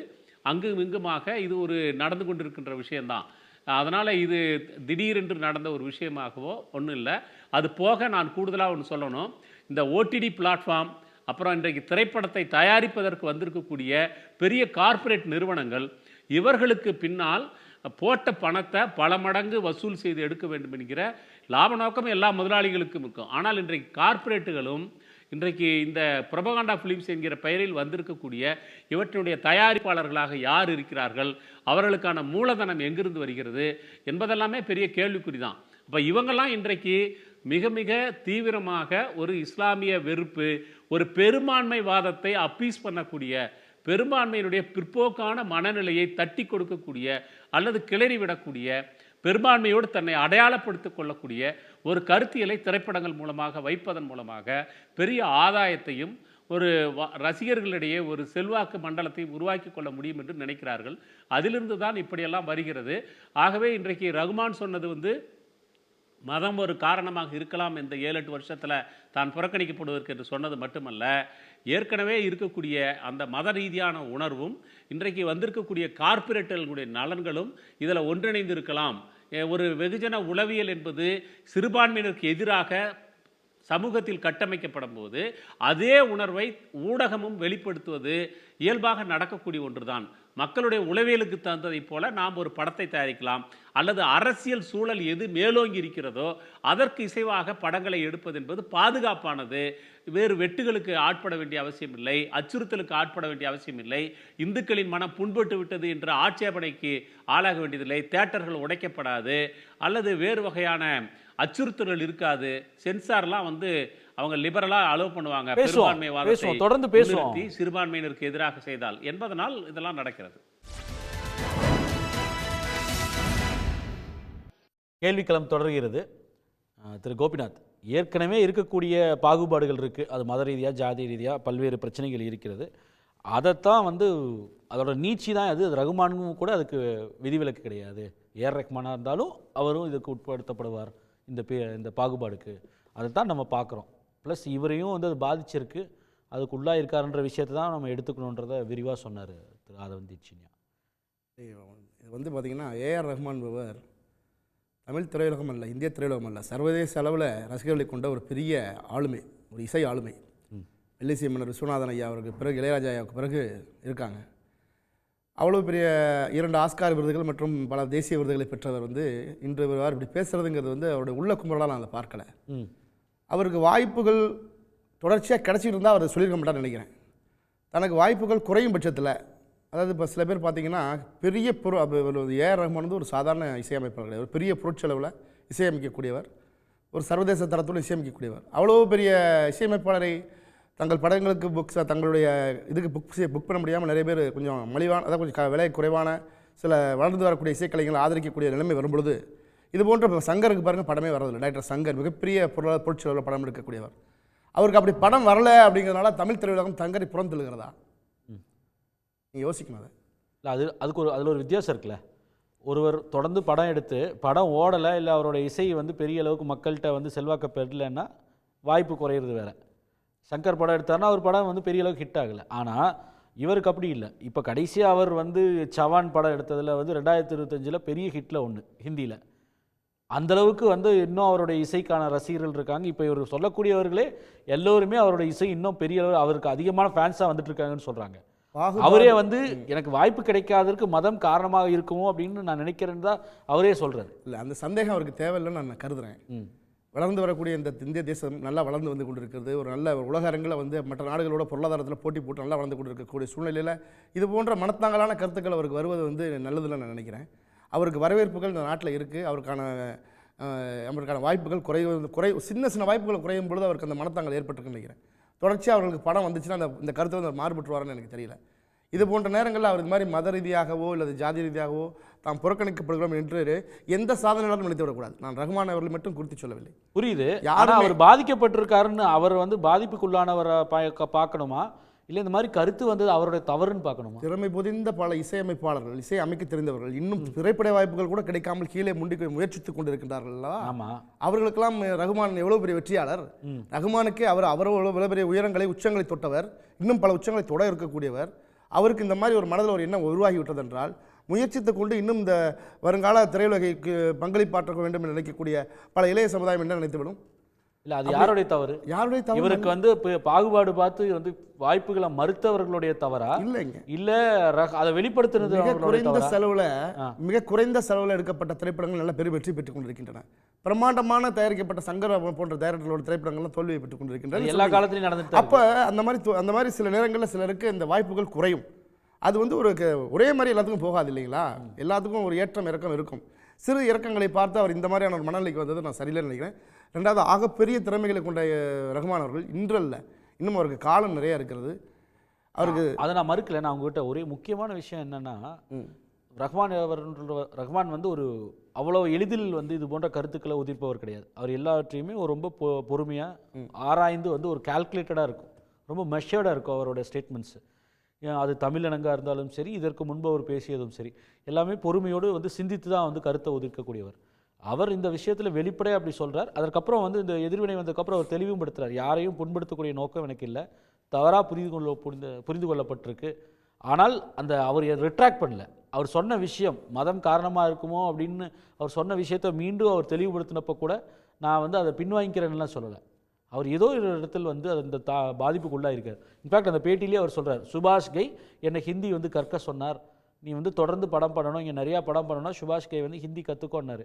அங்கும் இங்குமாக இது ஒரு நடந்து கொண்டிருக்கின்ற விஷயந்தான். அதனால் இது திடீரென்று நடந்த ஒரு விஷயமாகவோ ஒன்றும் இல்லை. அது போக நான் கூடுதலாக ஒன்று சொல்லணும். இந்த ஓடிடி பிளாட்ஃபார்ம், அப்புறம் இன்றைக்கு திரைப்படத்தை தயாரிப்பதற்கு வந்திருக்கக்கூடிய பெரிய கார்ப்பரேட் நிறுவனங்கள், இவர்களுக்கு பின்னால் போட்ட பணத்தை பல மடங்கு வசூல் செய்து எடுக்க வேண்டும் என்கிற லாப நோக்கம் எல்லா முதலாளிகளுக்கும் இருக்கும். ஆனால் இன்றைக்கு கார்ப்பரேட்டுகளும் இன்றைக்கு இந்த புரபகாண்டா ஃபிலிம்ஸ் என்கிற பெயரில் வந்திருக்கக்கூடிய இவற்றினுடைய தயாரிப்பாளர்களாக யார் இருக்கிறார்கள், அவர்களுக்கான மூலதனம் எங்கிருந்து வருகிறது என்பதெல்லாமே பெரிய கேள்விக்குறி தான். அப்போ இவங்கெல்லாம் இன்றைக்கு மிக மிக தீவிரமாக ஒரு இஸ்லாமிய வெறுப்பு, ஒரு பெரும்பான்மைவாதத்தை அப்பீஸ் பண்ணக்கூடிய, பெரும்பான்மையினுடைய பிற்போக்கான மனநிலையை தட்டி கொடுக்கக்கூடிய அல்லது கிளறி விடக்கூடிய, பெரும்பான்மையோடு தன்னை அடையாளப்படுத்திக் கொள்ளக்கூடிய ஒரு கருத்தியலை திரைப்படங்கள் மூலமாக வைப்பதன் மூலமாக பெரிய ஆதாயத்தையும் ஒரு ரசிகர்களிடையே ஒரு செல்வாக்கு மண்டலத்தையும் உருவாக்கி கொள்ள முடியும் என்று நினைக்கிறார்கள். அதிலிருந்து தான் இப்படியெல்லாம் வருகிறது. ஆகவே இன்றைக்கு ரகுமான் சொன்னது வந்து மதம் ஒரு காரணமாக இருக்கலாம் இந்த 7-8 வருஷத்தில் தான் புறக்கணிக்கப்படுவதற்கு என்று சொன்னது மட்டுமல்ல, ஏற்கனவே இருக்கக்கூடிய அந்த மத ரீதியான உணர்வும் இன்றைக்கு வந்திருக்கக்கூடிய கார்ப்பரேட்டுகளுடைய நலன்களும் இதில் ஒன்றிணைந்து இருக்கலாம். ஒரு வெகுஜன உளவியல் என்பது சிறுபான்மையினருக்கு எதிராக சமூகத்தில் கட்டமைக்கப்படும் போது அதே உணர்வை ஊடகமும் வெளிப்படுத்துவது இயல்பாக நடக்கக்கூடிய ஒன்றுதான். மக்களுடைய உளவியலுக்கு தகுந்ததை போல நாம் ஒரு படத்தை தயாரிக்கலாம், அல்லது அரசியல் சூழல் எது மேலோங்கி இருக்கிறதோ அதற்கு இசைவாக படங்களை எடுப்பது என்பது பாதுகாப்பானது. வேறு வெட்டுகளுக்கு ஆட்பட வேண்டிய அவசியம் இல்லை, அச்சுறுத்தலுக்கு ஆட்பட வேண்டிய அவசியம் இல்லை, இந்துக்களின் மனம் புண்பட்டு விட்டது என்ற ஆட்சேபனைக்கு ஆளாக வேண்டியதில்லை, தியேட்டர்கள் உடைக்கப்படாது, அல்லது வேறு வகையான அச்சுறுத்தல்கள் இருக்காது. சென்சார்லாம் வந்து அவங்க லிபரலா அலோவ் பண்ணுவாங்க, பெரும்பான்மைவாதத்தை தொடர்ந்து பேசுவோம் சிறுபான்மையினருக்கு எதிராக செய்தால் என்பதனால் இதெல்லாம் நடக்கிறது. கேள்விக்களம் தொடர்கிறது. திரு கோபிநாத், ஏற்கனவே இருக்கக்கூடிய பாகுபாடுகள் இருக்குது, அது மத ரீதியாக ஜாதி ரீதியாக பல்வேறு பிரச்சனைகள் இருக்கிறது. அதைத்தான் வந்து அதோட நீட்சி தான் அது. ரகுமானும் கூட அதுக்கு விதிவிலக்கு கிடையாது. ஏஆர் ரஹ்மானாக இருந்தாலும் அவரும் இதுக்கு உட்படுத்தப்படுவார் இந்த பாகுபாடுக்கு. அதைத்தான் நம்ம பார்க்குறோம். ப்ளஸ் இவரையும் வந்து அது பாதிச்சிருக்கு, அதுக்கு உள்ளாக இருக்காருன்ற விஷயத்தை தான் நம்ம எடுத்துக்கணுன்றதை விரிவாக சொன்னார் திரு ஆதவன் தீட்சின்யா. இது வந்து பார்த்திங்கன்னா ஏஆர் ரஹ்மான் என்பவர் தமிழ் திரையுலகம் அல்ல, இந்திய திரையுலகம் அல்ல, சர்வதேச அளவில் ரசிகர்களை கொண்ட ஒரு பெரிய ஆளுமை, ஒரு இசை ஆளுமை. மெல்லிசை மன்னர் விஸ்வநாதன் ஐயா அவருக்கு பிறகு இளையராஜா ஐயாவுக்கு பிறகு இருக்காங்க. அவ்வளோ பெரிய 2 ஆஸ்கார் விருதுகள் மற்றும் பல தேசிய விருதுகளை பெற்றவர் வந்து இன்று வருவார். இப்படி பேசுகிறதுங்கிறது வந்து அவருடைய உள்ள கும்பலால் நான் அதை பார்க்கலை. அவருக்கு வாய்ப்புகள் தொடர்ச்சியாக கிடச்சிட்டு இருந்தால் அவர் சொல்லியிருக்க மாட்டார்னு நினைக்கிறேன். தனக்கு வாய்ப்புகள் குறையும் பட்சத்தில், அதாவது இப்போ சில பேர் பார்த்தீங்கன்னா பெரிய ஏஆர் ரஹ்மான் வந்து ஒரு சாதாரண இசையமைப்பாளர் கிடையாது, ஒரு பெரிய பொருட்செலவில் இசையமைக்கக்கூடியவர், ஒரு சர்வதேச தரத்தோடு இசையமைக்கக்கூடியவர். அவ்வளோ பெரிய இசையமைப்பாளரை தங்கள் படங்களுக்கு தங்களுடைய இதுக்கு புக் பண்ண முடியாமல் நிறைய பேர் கொஞ்சம் மலிவான, அதாவது கொஞ்சம் விலை குறைவான சில வளர்ந்து வரக்கூடிய இசைக்கலைகளை ஆதரிக்கக்கூடிய நிலைமை வரும்பொழுது, இது போன்ற சங்கருக்கு பாருங்கள் படமே வரதில்லை. டாக்டர் சங்கர் மிகப்பெரிய பொருட்செலவில் படம் எடுக்கக்கூடியவர். அவருக்கு அப்படி படம் வரலை அப்படிங்கிறதுனால தமிழ் திரையுலகம் சங்கரை புறந்தெழுகிறதா? நீங்கள் யோசிக்கணும். அதை இல்லை, அதில் ஒரு வித்தியாசம் இருக்குல்ல. ஒருவர் தொடர்ந்து படம் எடுத்து படம் ஓடலை, இல்லை அவரோட இசை வந்து பெரிய அளவுக்கு மக்கள்கிட்ட வந்து செல்வாக்க பெறலைன்னா வாய்ப்பு குறையிறது வேறு. சங்கர் படம் எடுத்தார்னா அவர் படம் வந்து பெரிய அளவுக்கு ஹிட் ஆகலை. ஆனால் இவருக்கு அப்படி இல்லை. இப்போ கடைசியாக அவர் வந்து சவான் படம் எடுத்ததில் வந்து 2025 பெரிய ஹிட்டில் ஒன்று ஹிந்தியில். அந்தளவுக்கு வந்து இன்னும் அவருடைய இசைக்கான ரசிகர்கள் இருக்காங்க. இப்போ இவர் சொல்லக்கூடியவர்களே எல்லோருமே அவருடைய இசை இன்னும் பெரிய அளவு அவருக்கு அதிகமான ஃபேன்ஸாக வந்துட்டு இருக்காங்கன்னு சொல்கிறாங்க. அவரே வந்து எனக்கு வாய்ப்பு கிடைக்காததற்கு மதம் காரணமாக இருக்குமோ அப்படின்னு நான் நினைக்கிறேன்னு தான் அவரே சொல்கிறார். இல்லை, அந்த சந்தேகம் அவருக்கு தேவையில்லைன்னு நான் கருதுகிறேன். வளர்ந்து வரக்கூடிய இந்த இந்திய தேசம் நல்லா வளர்ந்து வந்து கொண்டு இருக்கிறது, ஒரு நல்ல உலக அரங்கில் வந்து மற்ற நாடுகளோட பொருளாதாரத்தில் போட்டி போட்டு நல்லா வளர்ந்து கொண்டு இருக்கக்கூடிய சூழ்நிலையில் இது போன்ற மனத்தாங்கலான கருத்துக்கள் அவருக்கு வருவது வந்து நல்லதுன்னு நான் நினைக்கிறேன். அவருக்கு வரவேற்புகள் இந்த நாட்டில் இருக்குது. அவருக்கான வாய்ப்புகள் சின்ன சின்ன வாய்ப்புகள் குறையும் பொழுது அவருக்கு அந்த மனத்தாங்கல் ஏற்பட்டுருக்குன்னு நினைக்கிறேன். தொடர்ச்சியாக அவர்களுக்கு படம் வந்துச்சுன்னா இந்த கருத்தை வந்து மாறுபட்டுருவாருன்னு எனக்கு தெரியல. இது போன்ற நேரங்களில் அவர் இது மாதிரி மத ரீதியாகவோ அல்லது ஜாதி ரீதியாகவோ தாம் புறக்கணிக்கப்படுகிறோம் என்று எந்த சாதனையாலும் நினைத்து விடக்கூடாது. நான் ரஹ்மான் அவர்கள் மட்டும் குறித்து சொல்லவில்லை. புரியுது. யாரும் அவர் பாதிக்கப்பட்டிருக்காருன்னு அவர் வந்து பாதிப்புக்குள்ளானவரை பார்க்கணுமா, இல்லை இந்த மாதிரி கருத்து வந்தது அவருடைய தவறுன்னு பார்க்கணுமா? திறமை பொதிந்த பல இசையமைப்பாளர்கள், இசை அமைக்க தெரிந்தவர்கள் இன்னும் திரைப்பட வாய்ப்புகள் கூட கிடைக்காமல் கீழே முண்டிக்க முயற்சித்துக் கொண்டிருக்கின்றார்கள். ஆமாம், அவர்களுக்கெல்லாம் ரகுமான் எவ்வளவு பெரிய வெற்றியாளர். ரகுமானுக்கே அவர் எவ்வளவு பெரிய உயரங்களை உச்சங்களை தொட்டவர், இன்னும் பல உச்சங்களை தொட இருக்கக்கூடியவர். அவருக்கு இந்த மாதிரி ஒரு மனதில் ஒரு எண்ணம் உருவாகிவிட்டது என்றால் முயற்சித்துக் கொண்டு இன்னும் இந்த வருங்கால திரையுலகைக்கு பங்களிப்பாற்ற வேண்டும் என்று நினைக்கக்கூடிய பல இளைய சமுதாயம் என்ன நினைத்துவிடும்? இல்லை அது யாருடைய தவறு? யாருடைய தவறு? இவருக்கு வந்து பாகுபாடு பார்த்து வந்து வாய்ப்புகளை மறுத்தவர்களுடைய தவறா? இல்லைங்க, இல்ல அதை வெளிப்படுத்துறது மிக குறைந்த செலவுல எடுக்கப்பட்ட திரைப்படங்கள் நல்ல பெரிய வெற்றி பெற்றுக் கொண்டிருக்கின்றன. பிரம்மாண்டமான தயாரிக்கப்பட்ட சங்கர் போன்ற தயாரிப்பாளர்களோட திரைப்படங்கள் தோல்வியை பெற்றுக் கொண்டிருக்கின்றன. எல்லா காலத்திலையும் நடந்துட்டு. அப்ப அந்த மாதிரி சில நேரங்களில் சிலருக்கு இந்த வாய்ப்புகள் குறையும். அது வந்து ஒரே மாதிரி எல்லாத்துக்கும் போகாது இல்லைங்களா? எல்லாத்துக்கும் ஒரு ஏற்றம் இறக்கம் இருக்கும். சிறு இறக்கங்களை பார்த்து அவர் இந்த மாதிரியான ஒரு மனநிலைக்கு வந்தது நான் சரியில்லை நினைக்கிறேன். ரெண்டாவது, ஆகப்பெரிய திறமைகளை கொண்ட ரகுமான் அவர்கள் இன்றல்ல, இன்னும் அவருக்கு காலம் நிறைய இருக்கிறது. அவருக்கு அதை நான் மறுக்கல. நான் உங்ககிட்ட ஒரே முக்கியமான விஷயம் என்னன்னா, ரஹ்மான் வந்து ஒரு அவ்வளோ எளிதில் வந்து இது போன்ற கருத்துக்களை உதிர்ப்பவர் கிடையாது. அவர் எல்லாவற்றையுமே ஒரு ரொம்ப பொறுமையாக ஆராய்ந்து வந்து ஒரு கால்குலேட்டடாக இருக்கும், ரொம்ப மெஷர்டாக இருக்கும் அவரோட ஸ்டேட்மெண்ட்ஸு. அது தமிழனங்காக இருந்தாலும் சரி, இதற்கு முன்பு அவர் பேசியதும் சரி, எல்லாமே பொறுமையோடு வந்து சிந்தித்து தான் வந்து கருத்தை ஒதுக்கக்கூடியவர். அவர் இந்த விஷயத்தில் வெளிப்படையாக அப்படி சொல்கிறார். அதற்கப்புறம் வந்து இந்த எதிர்வினை வந்ததுக்கப்புறம் அவர் தெளிவும் படுத்துகிறார். யாரையும் புண்படுத்தக்கூடிய நோக்கம் எனக்கு இல்லை, தவறாக புரிந்து கொள்ளப்பட்டிருக்கு. ஆனால் அவர் ரிட்ராக்ட் பண்ணல. அவர் சொன்ன விஷயம் மதம் காரணமாக இருக்குமோ அப்படின்னு அவர் சொன்ன விஷயத்தை மீண்டும் அவர் தெளிவுபடுத்தினப்போ கூட நான் வந்து அதை பின்வாங்கிக்கிறேன்லாம் சொல்லலை. அவர் ஏதோ ஒரு இடத்தில் வந்து அந்த பாதிப்புக்குள்ளாக இருக்கார். இன்ஃபேக்ட் அந்த பேட்டிலேயே அவர் சொல்கிறார், சுபாஷ் கை என்னை ஹிந்தி வந்து கற்க சொன்னார், நீ வந்து தொடர்ந்து படம் பண்ணணும், இங்கே நிறையா படம் பண்ணணும், சுபாஷ் கை வந்து ஹிந்தி கற்றுக்கோன்னாரு.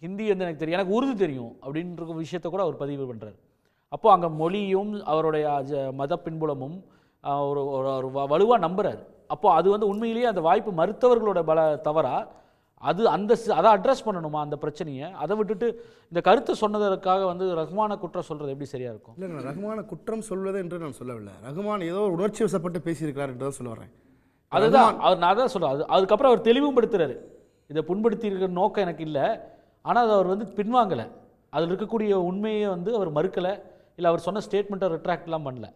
ஹிந்தி வந்து எனக்கு தெரியும், எனக்கு உருது தெரியும் அப்படின்ற விஷயத்தை கூட அவர் பதிவு பண்ணுறார். அப்போது அங்கே மொழியும் அவருடைய மத பின்புலமும் ஒரு வலுவாக நம்புகிறார். அப்போது அது வந்து உண்மையிலேயே அந்த வாய்ப்பு மறுத்தவர்களோட தவறா? அதை அட்ரஸ் பண்ணணுமா அந்த பிரச்சனையை? அதை விட்டுட்டு இந்த கருத்தை சொன்னதற்காக வந்து ரஹ்மான குற்றம் சொல்கிறது எப்படி சரியாக இருக்கும்? இல்லை, நான் ரஹ்மான குற்றம் சொல்வது என்று நான் சொல்லவில்லை. ரஹ்மான் ஏதோ உணர்ச்சி வசப்பட்டு பேசியிருக்கிறார் என்று தான் சொல்ல வரேன். அதுதான் நான் தான் சொல்கிறேன். அதுக்கப்புறம் அவர் தெளிவும் படுத்துறாரு, இதை புண்படுத்தி இருக்கிற நோக்கம் எனக்கு இல்லை, ஆனால் அதை அவர் வந்து பின்வாங்கலை. அதில் இருக்கக்கூடிய உண்மையை வந்து அவர் மறுக்கலை, இல்லை அவர் சொன்ன ஸ்டேட்மெண்ட்டை ரிட்ராக்ட்லாம் பண்ணல.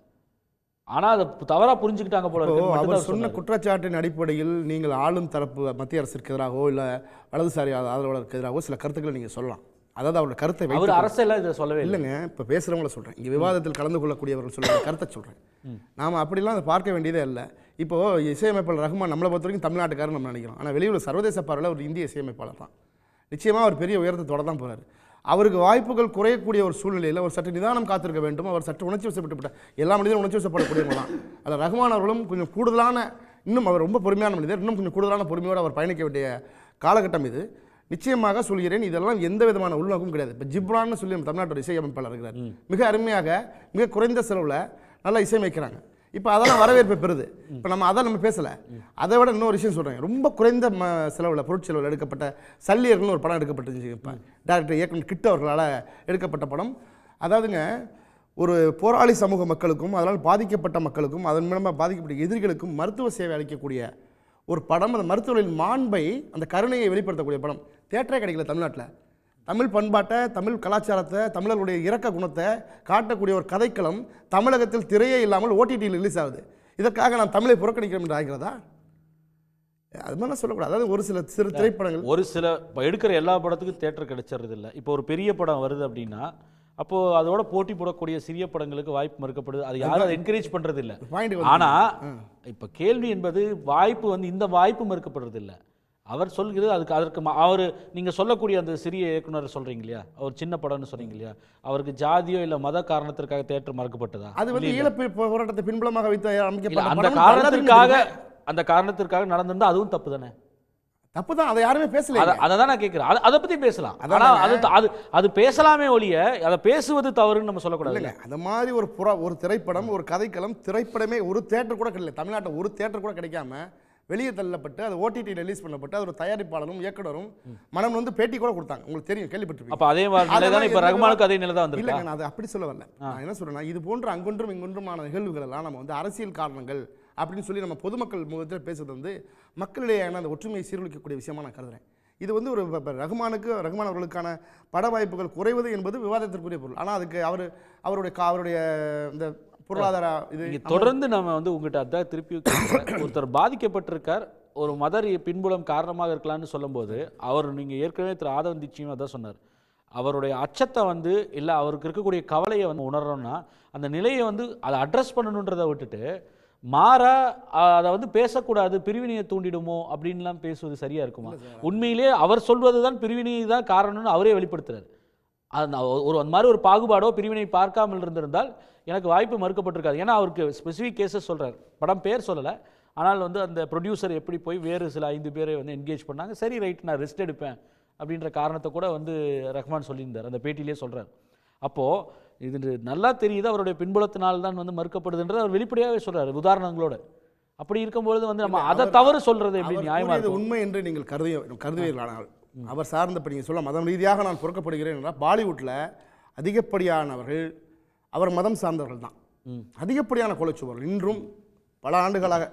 ஆனால் அதை தவறாக புரிஞ்சுக்கிட்டாங்க போல இருக்கு. அவர் சொன்ன குற்றச்சாட்டின் அடிப்படையில் நீங்கள் ஆளும் தரப்பு மத்திய அரசிற்கு எதிராகவோ இல்லை வலதுசாரி ஆதரவாளருக்கு எதிராகவோ சில கருத்துக்களை நீங்கள் சொல்லலாம். அதாவது அவரோட கருத்தை அவர் அரசியல் இதை சொல்லவே இல்லைங்க. இப்போ பேசுகிறவங்கள சொல்கிறேன், இங்கே விவாதத்தில் கலந்து கொள்ளக்கூடியவர்கள் சொல்கிற கருத்தை சொல்கிறேன். நாம் அப்படிலாம் அதை பார்க்க வேண்டியதே இல்லை. இப்போது இசையமைப்பாளர் ரஹ்மான் நம்மளை பொறுத்த வரைக்கும் தமிழ்நாட்டுக்காரர் நம்ம நினைக்கிறோம். ஆனால் வெளியுள்ள சர்வதேச பார்வையில் ஒரு இந்திய இசையமைப்பாளர் தான். நிச்சயமாக அவர் பெரிய உயரத்தை தொட தான் போகிறார். அவருக்கு வாய்ப்புகள் குறையக்கூடிய ஒரு சூழ்நிலையில் ஒரு சற்று நிதானம் காத்திருக்க வேண்டும். அவர் சற்று உணர்ச்சி வசப்பட்டு எல்லா மனிதரும் உணர்ச்சி வசப்படக்கூடியவங்க தான். அதில் ரஹ்மான் அவர்களும் கொஞ்சம் கூடுதலான, இன்னும் அவர் ரொம்ப பொறுமையான மனிதர், இன்னும் கொஞ்சம் கூடுதலான பொறுமையோடு அவர் பயணிக்க வேண்டிய காலகட்டம் இது. நிச்சயமாக சொல்கிறேன், இதெல்லாம் எந்த விதமான உள்நோக்கும் கிடையாது. இப்போ ஜிப்ரான்னு சொல்லி நம்ம தமிழ்நாட்டோட இசையமைப்பாளர் இருக்கிறார். மிக அருமையாக மிக குறைந்த செலவில் நல்லா இசையமைக்கிறாங்க. இப்போ அதெல்லாம் வரவேற்பு பெறுது. இப்போ நம்ம பேசலை. அதை விட இன்னொரு விஷயம் சொல்கிறேன். ரொம்ப குறைந்த செலவில் பொருட்செலவில் எடுக்கப்பட்ட சல்லியர்கள்னு ஒரு படம் எடுக்கப்பட்டுச்சு. இப்போ டேரக்டர் இயக்குனர் கிட்ட அவர்களால் எடுக்கப்பட்ட படம். அதாவதுங்க, ஒரு போராளி சமூக மக்களுக்கும் அதனால் பாதிக்கப்பட்ட மக்களுக்கும் அதன் மூலமாக பாதிக்கப்பட்ட எதிரிகளுக்கும் மருத்துவ சேவை அளிக்கக்கூடிய ஒரு படம். அந்த மருத்துவர்களின் மாண்பை, அந்த கருணையை வெளிப்படுத்தக்கூடிய படம். தியேட்டரே கிடைக்கல தமிழ்நாட்டில். தமிழ் பண்பாட்டை, தமிழ் கலாச்சாரத்தை, தமிழர்களுடைய இரக்க குணத்தை காட்டக்கூடிய ஒரு கதைக்களம் தமிழகத்தில் திரையே இல்லாமல் ஓடிடியில் ரிலீஸ் ஆகுது. இதற்காக நான் தமிழை புறக்கணிக்கிறோம் என்று ஆகிறதா? அது மாதிரிலாம் சொல்லக்கூடாது. அதாவது ஒரு சிறு திரைப்படங்கள், ஒரு சில எடுக்கிற எல்லா படத்துக்கும் தியேட்டர் கிடைச்சிறது இல்லை. இப்போ ஒரு பெரிய படம் வருது அப்படின்னா அப்போது அதோட போட்டி போடக்கூடிய சிறிய படங்களுக்கு வாய்ப்பு மறுக்கப்படுது. அது யாரும் அதை என்கரேஜ் பண்ணுறது இல்லை. ஆனால் இப்போ கேள்வி என்பது வாய்ப்பு வந்து இந்த வாய்ப்பு மறுக்கப்படுறது இல்லை. அவர் சொல்கிறது அதற்கு அவர் நீங்கள் சொல்லக்கூடிய அந்த சிறிய இயக்குனர் சொல்கிறீங்க இல்லையா, அவர் சின்ன படம்னு சொன்னீங்க இல்லையா, அவருக்கு ஜாதியோ இல்லை மத காரணத்திற்காக தேட்டர் மறுக்கப்பட்டதா? அது வந்து ஈழப்பு போராட்டத்தை பின்புலமாக வைத்து அந்த காரணத்திற்காக நடந்திருந்தால் அதுவும் தப்பு தானே? தப்பு தான். அதை யாருமே பேசல. அதை தான் நான் கேட்குறேன். அதை பற்றி பேசலாம். ஆனால் அது பேசலாமே ஒழிய அதை பேசுவது தவறுன்னு நம்ம சொல்லக்கூடாது. இல்லை, அந்த மாதிரி ஒரு திரைப்படம், ஒரு கதைக்களம், திரைப்படமே ஒரு தேட்டர் கூட கிடையாது தமிழ்நாட்டில். ஒரு தேட்டர் கூட கிடைக்காம வெளியே தள்ளப்பட்டு அது ஓடிடி ரிலீஸ் பண்ணப்பட்டு அது ஒரு தயாரிப்பாளரும் இயக்குனரும் மனம் வந்து பேட்டி கூட கொடுத்தாங்க. உங்களுக்கு தெரியும், கேள்விப்பட்டிருப்பீங்க. அப்போ அதே மாதிரி தான் இப்போ ரஹ்மானுக்கு அதே நிலை தான் வந்து. இல்லைங்க, நான் அதை அப்படி சொல்ல வரல. நான் என்ன சொல்றேன்னா, இது போன்ற அங்கொன்றும் இங்கொன்றுமான நிகழ்வுகள் எல்லாம் நம்ம வந்து அரசியல் காரணங்கள் அப்படின்னு சொல்லி நம்ம பொதுமக்கள் முகத்தில் பேசுறது வந்து மக்களிடையே அந்த ஒற்றுமையை சீர்குலைக்கக்கூடிய விஷயமா நான் கருதுறேன். இது வந்து ஒரு ரஹ்மான் அவர்களுக்கான பட வாய்ப்புகள் குறைவது என்பது விவாதத்திற்குரிய பொருள். ஆனால் அதுக்கு அவருடைய இந்த பொருளாதார இது நீங்க தொடர்ந்து நம்ம வந்து உங்ககிட்ட அதான் திருப்பி கேட்கிறேன். ஒருத்தர் பாதிக்கப்பட்டிருக்கார், ஒரு மத பின்புலம் காரணமாக இருக்கலாம்னு சொல்லும்போது அவர் நீங்க ஏற்கனவே திரு ஆதவன் தீட்சியும் அதான் சொன்னார். அவருடைய அச்சத்தை வந்து இல்லை அவருக்கு இருக்கக்கூடிய கவலையை வந்து உணர்றோம்னா அந்த நிலையை வந்து அதை அட்ரஸ் பண்ணணுன்றதை விட்டுட்டு மாறா அதை வந்து பேசக்கூடாது, பிரிவினையை தூண்டிடுமோ அப்படின்லாம் பேசுவது சரியா இருக்குமா? உண்மையிலே அவர் சொல்வது தான் பிரிவினை தான் காரணம்னு அவரே வெளிப்படுத்துறாரு. அது ஒரு அந்த மாதிரி ஒரு பாகுபாடோ பிரிவினை பார்க்காமல் இருந்திருந்தால் எனக்கு வாய்ப்பு மறுக்கப்பட்டிருக்காது. ஏன்னா அவருக்கு ஸ்பெசிஃபிக் கேசஸ் சொல்கிறார், படம் பேர் சொல்லலை, ஆனால் வந்து அந்த ப்ரொடியூசர் எப்படி போய் வேறு சில 5 பேரை வந்து என்கேஜ் பண்ணாங்க. சரி ரைட் நான் ரெஸ்ட் எடுப்பேன் அப்படின்ற காரணத்தை கூட வந்து ரஹ்மான் சொல்லியிருந்தார், அந்த பேட்டியிலே சொல்கிறார். அப்போது இது நல்லா தெரியுது அவருடைய பின்புலத்தினால் தான் வந்து மறுக்கப்படுதுன்றது அவர் வெளிப்படையாகவே சொல்கிறார் உதாரணங்களோட. அப்படி இருக்கும்பொழுது வந்து நம்ம அதை தவறு சொல்கிறது எப்படி நியாயமாக இது உண்மை என்று நீங்கள் கருதுவீர்களானால் அவர் சார்ந்தபடி நீங்கள் சொல்ல மதம் ரீதியாக நான் பொறுக்கப்படுகிறேன் என்றால் பாலிவுட்டில் அதிகப்படியானவர்கள் அவர் மதம் சார்ந்தவர்கள் தான். அதிகப்படியான கோலச்சுவர்கள் இன்றும் பல ஆண்டுகளாக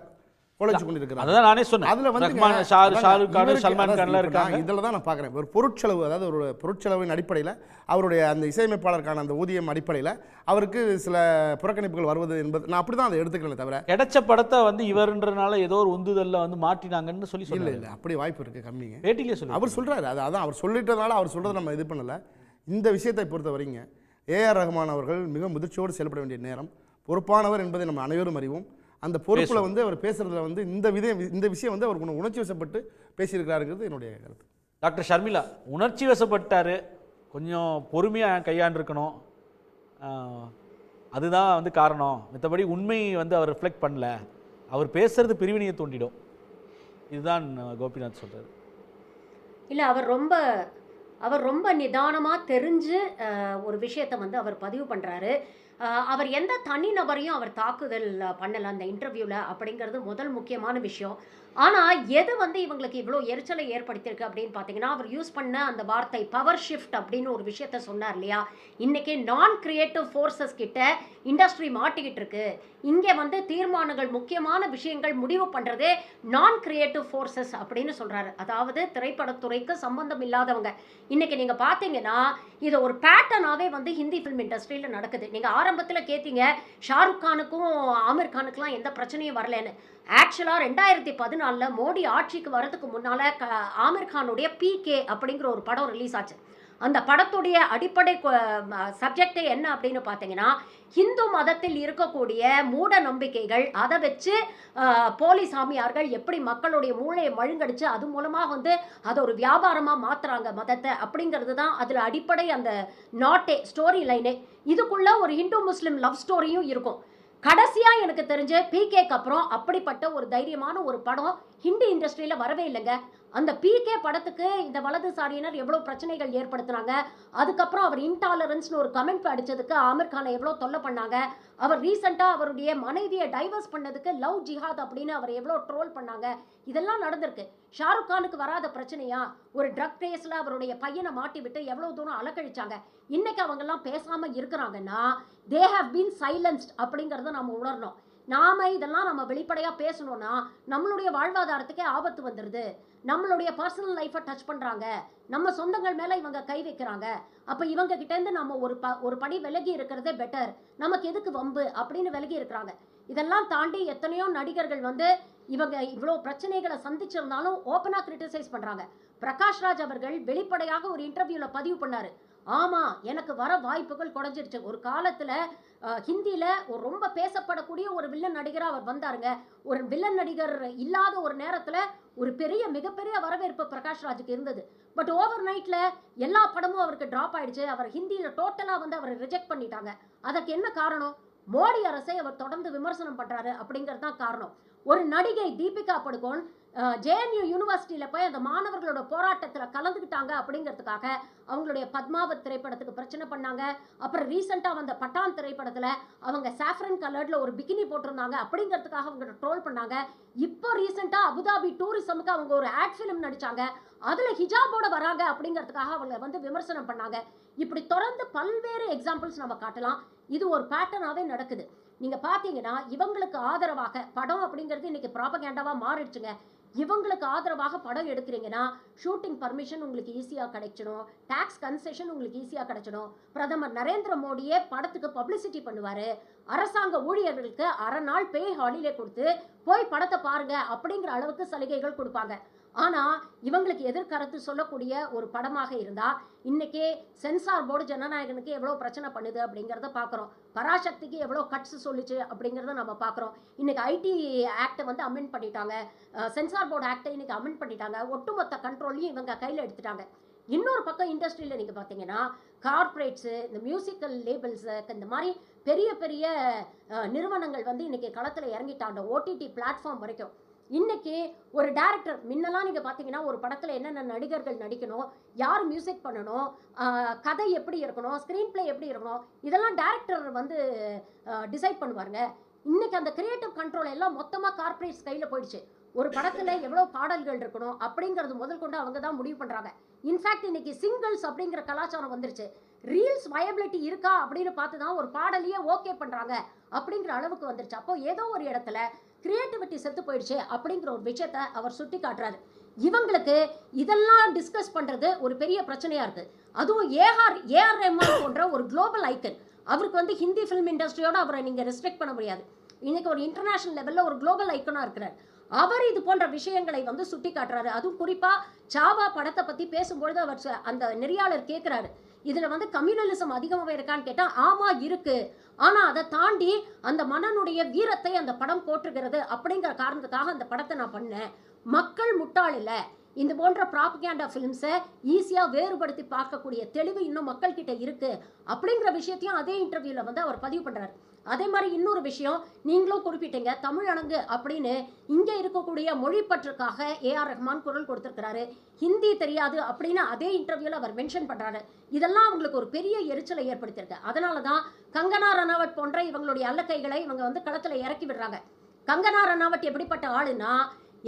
கோலச்சு கொண்டிருக்கிறார். அதான் நானே சொன்னேன். அதில் வந்து ஷாருக் கான், சல்மான் கான்லாம் இருக்காங்க. இதில் தான் நான் பார்க்குறேன் ஒரு பொருட்செலவு, அதாவது ஒரு பொருட்செலவின் அடிப்படையில் அவருடைய அந்த இசையமைப்பாளருக்கான அந்த ஊதியம் அடிப்படையில் அவருக்கு சில புறக்கணிப்புகள் வருவது என்பது நான் அப்படி தான் அதை எடுத்துக்கிறேன். தவிர கிடைச்ச படத்தை வந்து இவருன்றனால ஏதோ ஒரு உந்துதல்ல வந்து மாட்டினாங்கன்னு சொல்லி இல்லை இல்லை அப்படி வாய்ப்பு இருக்குது கம்மிங்க. பேட்டிலே சொல்லி அவர் சொல்கிறாரு, அதான் அவர் சொல்லிட்டதுனால அவர் சொல்கிறத நம்ம இது பண்ணலை. இந்த விஷயத்தை பொறுத்த வரைங்க ஏஆர் ரஹ்மான் அவர்கள் மிக முதிர்ச்சியோடு செயல்பட வேண்டிய நேரம், பொறுப்பானவர் என்பதை நம்ம அனைவரும் அறிவோம். அந்த பொறுப்பில் வந்து அவர் பேசுகிறதுல வந்து இந்த விஷயம் வந்து அவர் உணர்ச்சி வசப்பட்டு பேசியிருக்கிறாருங்கிறது என்னுடைய கருத்து. டாக்டர் ஷர்மிளா, உணர்ச்சி வசப்பட்டார், கொஞ்சம் பொறுமையாக கையாண்டிருக்கணும், அதுதான் வந்து காரணம். மற்றபடி உண்மை வந்து அவர் ரிஃப்ளெக்ட் பண்ணல, அவர் பேசுறது பிரிவினையை தூண்டிடும், இதுதான் கோபிநாத் சொல்கிறார். இல்லை அவர் ரொம்ப நிதானமாக தெரிஞ்சு ஒரு விஷயத்தை வந்து அவர் பதிவு பண்ணுறாரு. அவர் எந்த தனிநபரையும் அவர் தாக்குதல் பண்ணலை அந்த இன்டர்வியூவில் அப்படிங்கிறது முதல் முக்கியமான விஷயம். ஆனால் எது வந்து இவங்களுக்கு இவ்வளோ எரிச்சலை ஏற்படுத்தியிருக்கு அப்படின்னு பார்த்தீங்கன்னா, அவர் யூஸ் பண்ண அந்த வார்த்தை பவர் ஷிஃப்ட் அப்படின்னு ஒரு விஷயத்த சொன்னார் இல்லையா. இன்றைக்கி நான் கிரியேட்டிவ் ஃபோர்ஸஸ் கிட்ட இண்டஸ்ட்ரி மாட்டிக்கிட்டு இருக்கு. இங்கே வந்து தீர்மானங்கள், முக்கியமான விஷயங்கள் முடிவு பண்ணுறதே நான் கிரியேட்டிவ் ஃபோர்ஸஸ் அப்படின்னு சொல்கிறாரு. அதாவது திரைப்படத்துறைக்கு சம்பந்தம் இல்லாதவங்க. இன்றைக்கி நீங்கள் பார்த்தீங்கன்னா இது ஒரு பேட்டர்னாகவே வந்து ஹிந்தி ஃபிலிம் இண்டஸ்ட்ரியில் நடக்குது. நீங்கள் ஆரம்பத்தில் கேட்டீங்க ஷாருக் கானுக்கும் ஆமிர் கானுக்குலாம் எந்த பிரச்சனையும் வரலன்னு. ஆக்சுவலாக 2014 மோடி ஆட்சிக்கு வரதுக்கு முன்னால் ஆமிர் கானுடைய PK அப்படிங்கிற ஒரு படம் ரிலீஸ் ஆச்சு. அந்த படத்துடைய அடிப்படை சப்ஜெக்டே என்ன அப்படின்னு பார்த்தீங்கன்னா, ஹிந்து மதத்தில் இருக்கக்கூடிய மூட நம்பிக்கைகள், அதை வச்சு போலி சாமியார்கள் எப்படி மக்களுடைய மூளையை மழுங்கடிச்சு அது மூலமாக வந்து அதை ஒரு வியாபாரமாக மாற்றுறாங்க மதத்தை அப்படிங்கிறது தான் அதில் அடிப்படை அந்த நாட்டே ஸ்டோரி லைனே. இதுக்குள்ளே ஒரு ஹிந்து முஸ்லீம் லவ் ஸ்டோரியும் இருக்கும். கடைசியாக எனக்கு தெரிஞ்ச PKக்கு அப்புறம் அப்படிப்பட்ட ஒரு தைரியமான ஒரு படம் ஹிந்தி இண்டஸ்ட்ரியில் வரவே இல்லைங்க. அந்த PK படத்துக்கு இந்த வலதுசாரியினர் எவ்வளோ பிரச்சனைகள் ஏற்படுத்தினாங்க. அதுக்கப்புறம் அவர் இன்டாலரன்ஸ்னு ஒரு கமெண்ட் அடித்ததுக்கு ஆமிர் கானை எவ்வளோ தொல்லை பண்ணாங்க. அவர் ரீசெண்டாக அவருடைய மனைவியை டைவர்ஸ் பண்ணதுக்கு லவ் ஜிஹாத் அப்படின்னு அவர் எவ்வளோ ட்ரோல் பண்ணாங்க. இதெல்லாம் நடந்திருக்கு. ஷாருக் கானுக்கு வராத பிரச்சனையா? ஒரு ட்ரக் கேஸில் அவருடைய பையனை மாட்டி விட்டு எவ்வளோ தூரம் அலக்கழிச்சாங்க. இன்னைக்கு அவங்கெல்லாம் பேசாமல் இருக்கிறாங்கன்னா தே ஹேவ் பீன் சைலன்ஸ்ட் அப்படிங்கிறத நம்ம உணரணும். நாம் இதெல்லாம் நம்ம வெளிப்படையாக பேசணும்னா நம்மளுடைய வாழ்வாதாரத்துக்கே ஆபத்து வந்துடுது. நம்மளுடைய பர்சனல் லைஃப்பை டச் பண்ணுறாங்க, நம்ம சொந்தங்கள் மேலே இவங்க கை வைக்கிறாங்க. அப்போ இவங்க கிட்டேருந்து நம்ம ஒரு படி விலகி இருக்கிறதே பெட்டர், நமக்கு எதுக்கு வம்பு அப்படின்னு விலகி இருக்கிறாங்க. இதெல்லாம் தாண்டி எத்தனையோ நடிகர்கள் வந்து இவங்க இவ்வளோ பிரச்சனைகளை சந்திச்சிருந்தாலும் ஓப்பனாக கிரிட்டிசைஸ் பண்ணுறாங்க. பிரகாஷ் ராஜ் அவர்கள் வெளிப்படையாக ஒரு இன்டர்வியூவில் பதிவு பண்ணார், ஆமாம் எனக்கு வர வாய்ப்புகள் குறைஞ்சிருச்சு. ஒரு காலத்தில் ஹிந்தியில் ஒரு ரொம்ப பேசப்படக்கூடிய ஒரு வில்லன் நடிகராக அவர் வந்தாருங்க. ஒரு வில்லன் நடிகர் இல்லாத ஒரு நேரத்தில் ஒரு மிகப்பெரிய வரவேற்பு பிரகாஷ் ராஜுக்கு இருந்தது. பட் ஓவர் நைட்டில் எல்லா படமும் அவருக்கு ட்ராப் ஆயிடுச்சு. அவர் ஹிந்தியில் டோட்டலாக வந்து அவரை ரிஜெக்ட் பண்ணிட்டாங்க. அதற்கு என்ன காரணம்? மோடி அரசை அவர் தொடர்ந்து விமர்சனம் பண்ணுறாரு அப்படிங்கிறது தான் காரணம். ஒரு நடிகை தீபிகா படுகோன் JNU யூனிவர்சிட்டியில் போய் அந்த மாணவர்களோட போராட்டத்தில் கலந்துக்கிட்டாங்க அப்படிங்கிறதுக்காக அவங்களுடைய பத்மாவத் திரைப்படத்துக்கு பிரச்சனை பண்ணாங்க. அப்புறம் ரீசெண்டாக வந்த பட்டான் திரைப்படத்தில் அவங்க சாஃப்ரன் கலர்டில் ஒரு பிகினி போட்டிருந்தாங்க அப்படிங்கிறதுக்காக அவங்க ட்ரோல் பண்ணாங்க. இப்போ ரீசெண்டாக அபுதாபி டூரிசமுக்கு அவங்க ஒரு ஆட் ஃபிலிம் நடித்தாங்க, அதில் ஹிஜாபோட வராங்க அப்படிங்கிறதுக்காக அவங்க வந்து விமர்சனம் பண்ணாங்க. இப்படி தொடர்ந்து பல்வேறு எக்ஸாம்பிள்ஸ் நம்ம காட்டலாம். இது ஒரு பேட்டர்னாகவே நடக்குது. நீங்கள் பார்த்தீங்கன்னா இவங்களுக்கு ஆதரவாக படம் அப்படிங்கிறது இன்றைக்கி ப்ராபகேண்டாவாக மாறிடுச்சுங்க. இவங்களுக்கு ஆதரவாக படம் எடுக்கிறீங்கன்னா ஷூட்டிங் பர்மிஷன் உங்களுக்கு ஈஸியாக கிடைச்சிடும், டாக்ஸ் கன்செஷன் உங்களுக்கு ஈஸியாக கிடைச்சிடும். பிரதமர் நரேந்திர மோடியே படத்துக்கு பப்ளிசிட்டி பண்ணுவார். அரசாங்க ஊழியர்களுக்கு அரை நாள் பே ஹாலிடே கொடுத்து போய் படத்தை பாருங்க அப்படிங்கிற அளவுக்கு சலுகைகள் கொடுப்பாங்க. ஆனால் இவங்களுக்கு எதிர்கருத்து சொல்லக்கூடிய ஒரு படமாக இருந்தால் இன்னைக்கு சென்சார் போர்டு ஜனநாயகனுக்கு எவ்வளோ பிரச்சனை பண்ணுது அப்படிங்கிறத பார்க்குறோம். பராசக்திக்கு எவ்வளோ கட்ஸ் சொல்லிச்சு அப்படிங்கிறத நம்ம பார்க்குறோம். இன்னைக்கு ஐடி ஆக்டை வந்து அமெண்ட் பண்ணிட்டாங்க, சென்சார் போர்டு ஆக்டை இன்னைக்கு அமெண்ட் பண்ணிட்டாங்க. ஒட்டுமொத்த கண்ட்ரோலையும் இவங்க கையில் எடுத்துட்டாங்க. இன்னொரு பக்கம் இண்டஸ்ட்ரியில் நீங்கள் பார்த்தீங்கன்னா கார்ப்பரேட்ஸு, இந்த மியூசிக்கல் லேபிள்ஸு, இந்த மாதிரி பெரிய பெரிய நிறுவனங்கள் வந்து இன்னைக்கு களத்தில் இறங்கிட்டாங்க. ஓடிடி பிளாட்ஃபார்ம் வரைக்கும் இன்னைக்கு ஒரு டேரக்டர் முன்னெல்லாம் நீங்கள் பார்த்தீங்கன்னா ஒரு படத்தில் என்னென்ன நடிகர்கள் நடிக்கணும், யார் மியூசிக் பண்ணணும், கதை எப்படி இருக்கணும், ஸ்க்ரீன் பிளே எப்படி இருக்கணும், இதெல்லாம் டேரக்டர் வந்து டிசைட் பண்ணுவாருங்க. இன்னைக்கு அந்த கிரியேட்டிவ் கண்ட்ரோல் எல்லாம் மொத்தமாக கார்ப்பரேட்ஸ் கையில் போயிடுச்சு. ஒரு படத்தில் எவ்வளோ பாடல்கள் இருக்கணும் அப்படிங்கிறது முதல் கொண்டு அவங்க தான் முடிவு பண்ணுறாங்க. இன்ஃபேக்ட் இன்னைக்கு சிங்கிள்ஸ் அப்படிங்கிற கலாச்சாரம் வந்துருச்சு. ரீல்ஸ் வயபிலிட்டி இருக்கா அப்படின்னு பார்த்து தான் ஒரு பாடலையே ஓகே பண்ணுறாங்க அப்படிங்கிற அளவுக்கு வந்துருச்சு. அப்போ ஏதோ ஒரு இடத்துல கிரியேட்டிவிட்டி செத்து போயிடுச்சு அப்படிங்கிற ஒரு விஷயத்தை அவர் சுட்டி காட்டுறாரு. இவங்களுக்கு இதெல்லாம் டிஸ்கஸ் பண்ணுறது ஒரு பெரிய பிரச்சனையாக இருக்குது. அதுவும் ஏஆர் ரஹ்மான் போன்ற ஒரு குளோபல் ஐக்கன், அவருக்கு வந்து ஹிந்தி ஃபிலிம் இண்டஸ்ட்ரியோட அவரை நீங்கள் ரெஸ்ட்ரிக்ட் பண்ண முடியாது. இன்னைக்கு ஒரு இன்டர்நேஷனல் லெவலில் ஒரு குளோபல் ஐக்கனாக இருக்கிறார். அவர் இது போன்ற விஷயங்களை வந்து சுட்டி காட்டுறாரு. அதுவும் குறிப்பாக சாவா படத்தை பற்றி பேசும்பொழுது அவர் அந்த நெறியாளர் கேட்குறாரு, இதில் வந்து கம்யூனலிசம் அதிகமாக இருக்கான்னு கேட்டால் ஆமாம் இருக்குது, ஆனால் அதை தாண்டி அந்த மன்னனுடைய வீரத்தை அந்த படம் போற்றுகிறது அப்படிங்கிற காரணத்துக்காக அந்த படத்தை நான் பண்ணேன். மக்கள் முட்டாள் இல்லை, இந்த போன்ற ப்ராபகேண்டா ஃபிலிம்ஸை ஈஸியாக வேறுபடுத்தி பார்க்கக்கூடிய தெளிவு இன்னும் மக்கள்கிட்ட இருக்குது அப்படிங்கிற விஷயத்தையும் அதே இன்டர்வியூவில் வந்து அவர் பதிவு பண்ணுறாரு. அதே மாதிரி இன்னொரு விஷயம் நீங்களும் குறிப்பிட்டீங்க, தமிழணங்கு அப்படின்னு இங்கே இருக்கக்கூடிய மொழிப்பற்றுக்காக ஏஆர் ரஹ்மான் குரல் கொடுத்துருக்கிறாரு. ஹிந்தி தெரியாது அப்படின்னு அதே இன்டர்வியூவில் அவர் மென்ஷன் பண்ணுறாரு. இதெல்லாம் அவங்களுக்கு ஒரு பெரிய எரிச்சலை ஏற்படுத்தியிருக்கு. அதனால தான் கங்கனா ரனாவட் போன்ற இவங்களுடைய அல்லக்கைகளை இவங்க வந்து களத்தில் இறக்கி விடுறாங்க. கங்கனா ரனாவட் எப்படிப்பட்ட ஆளுன்னா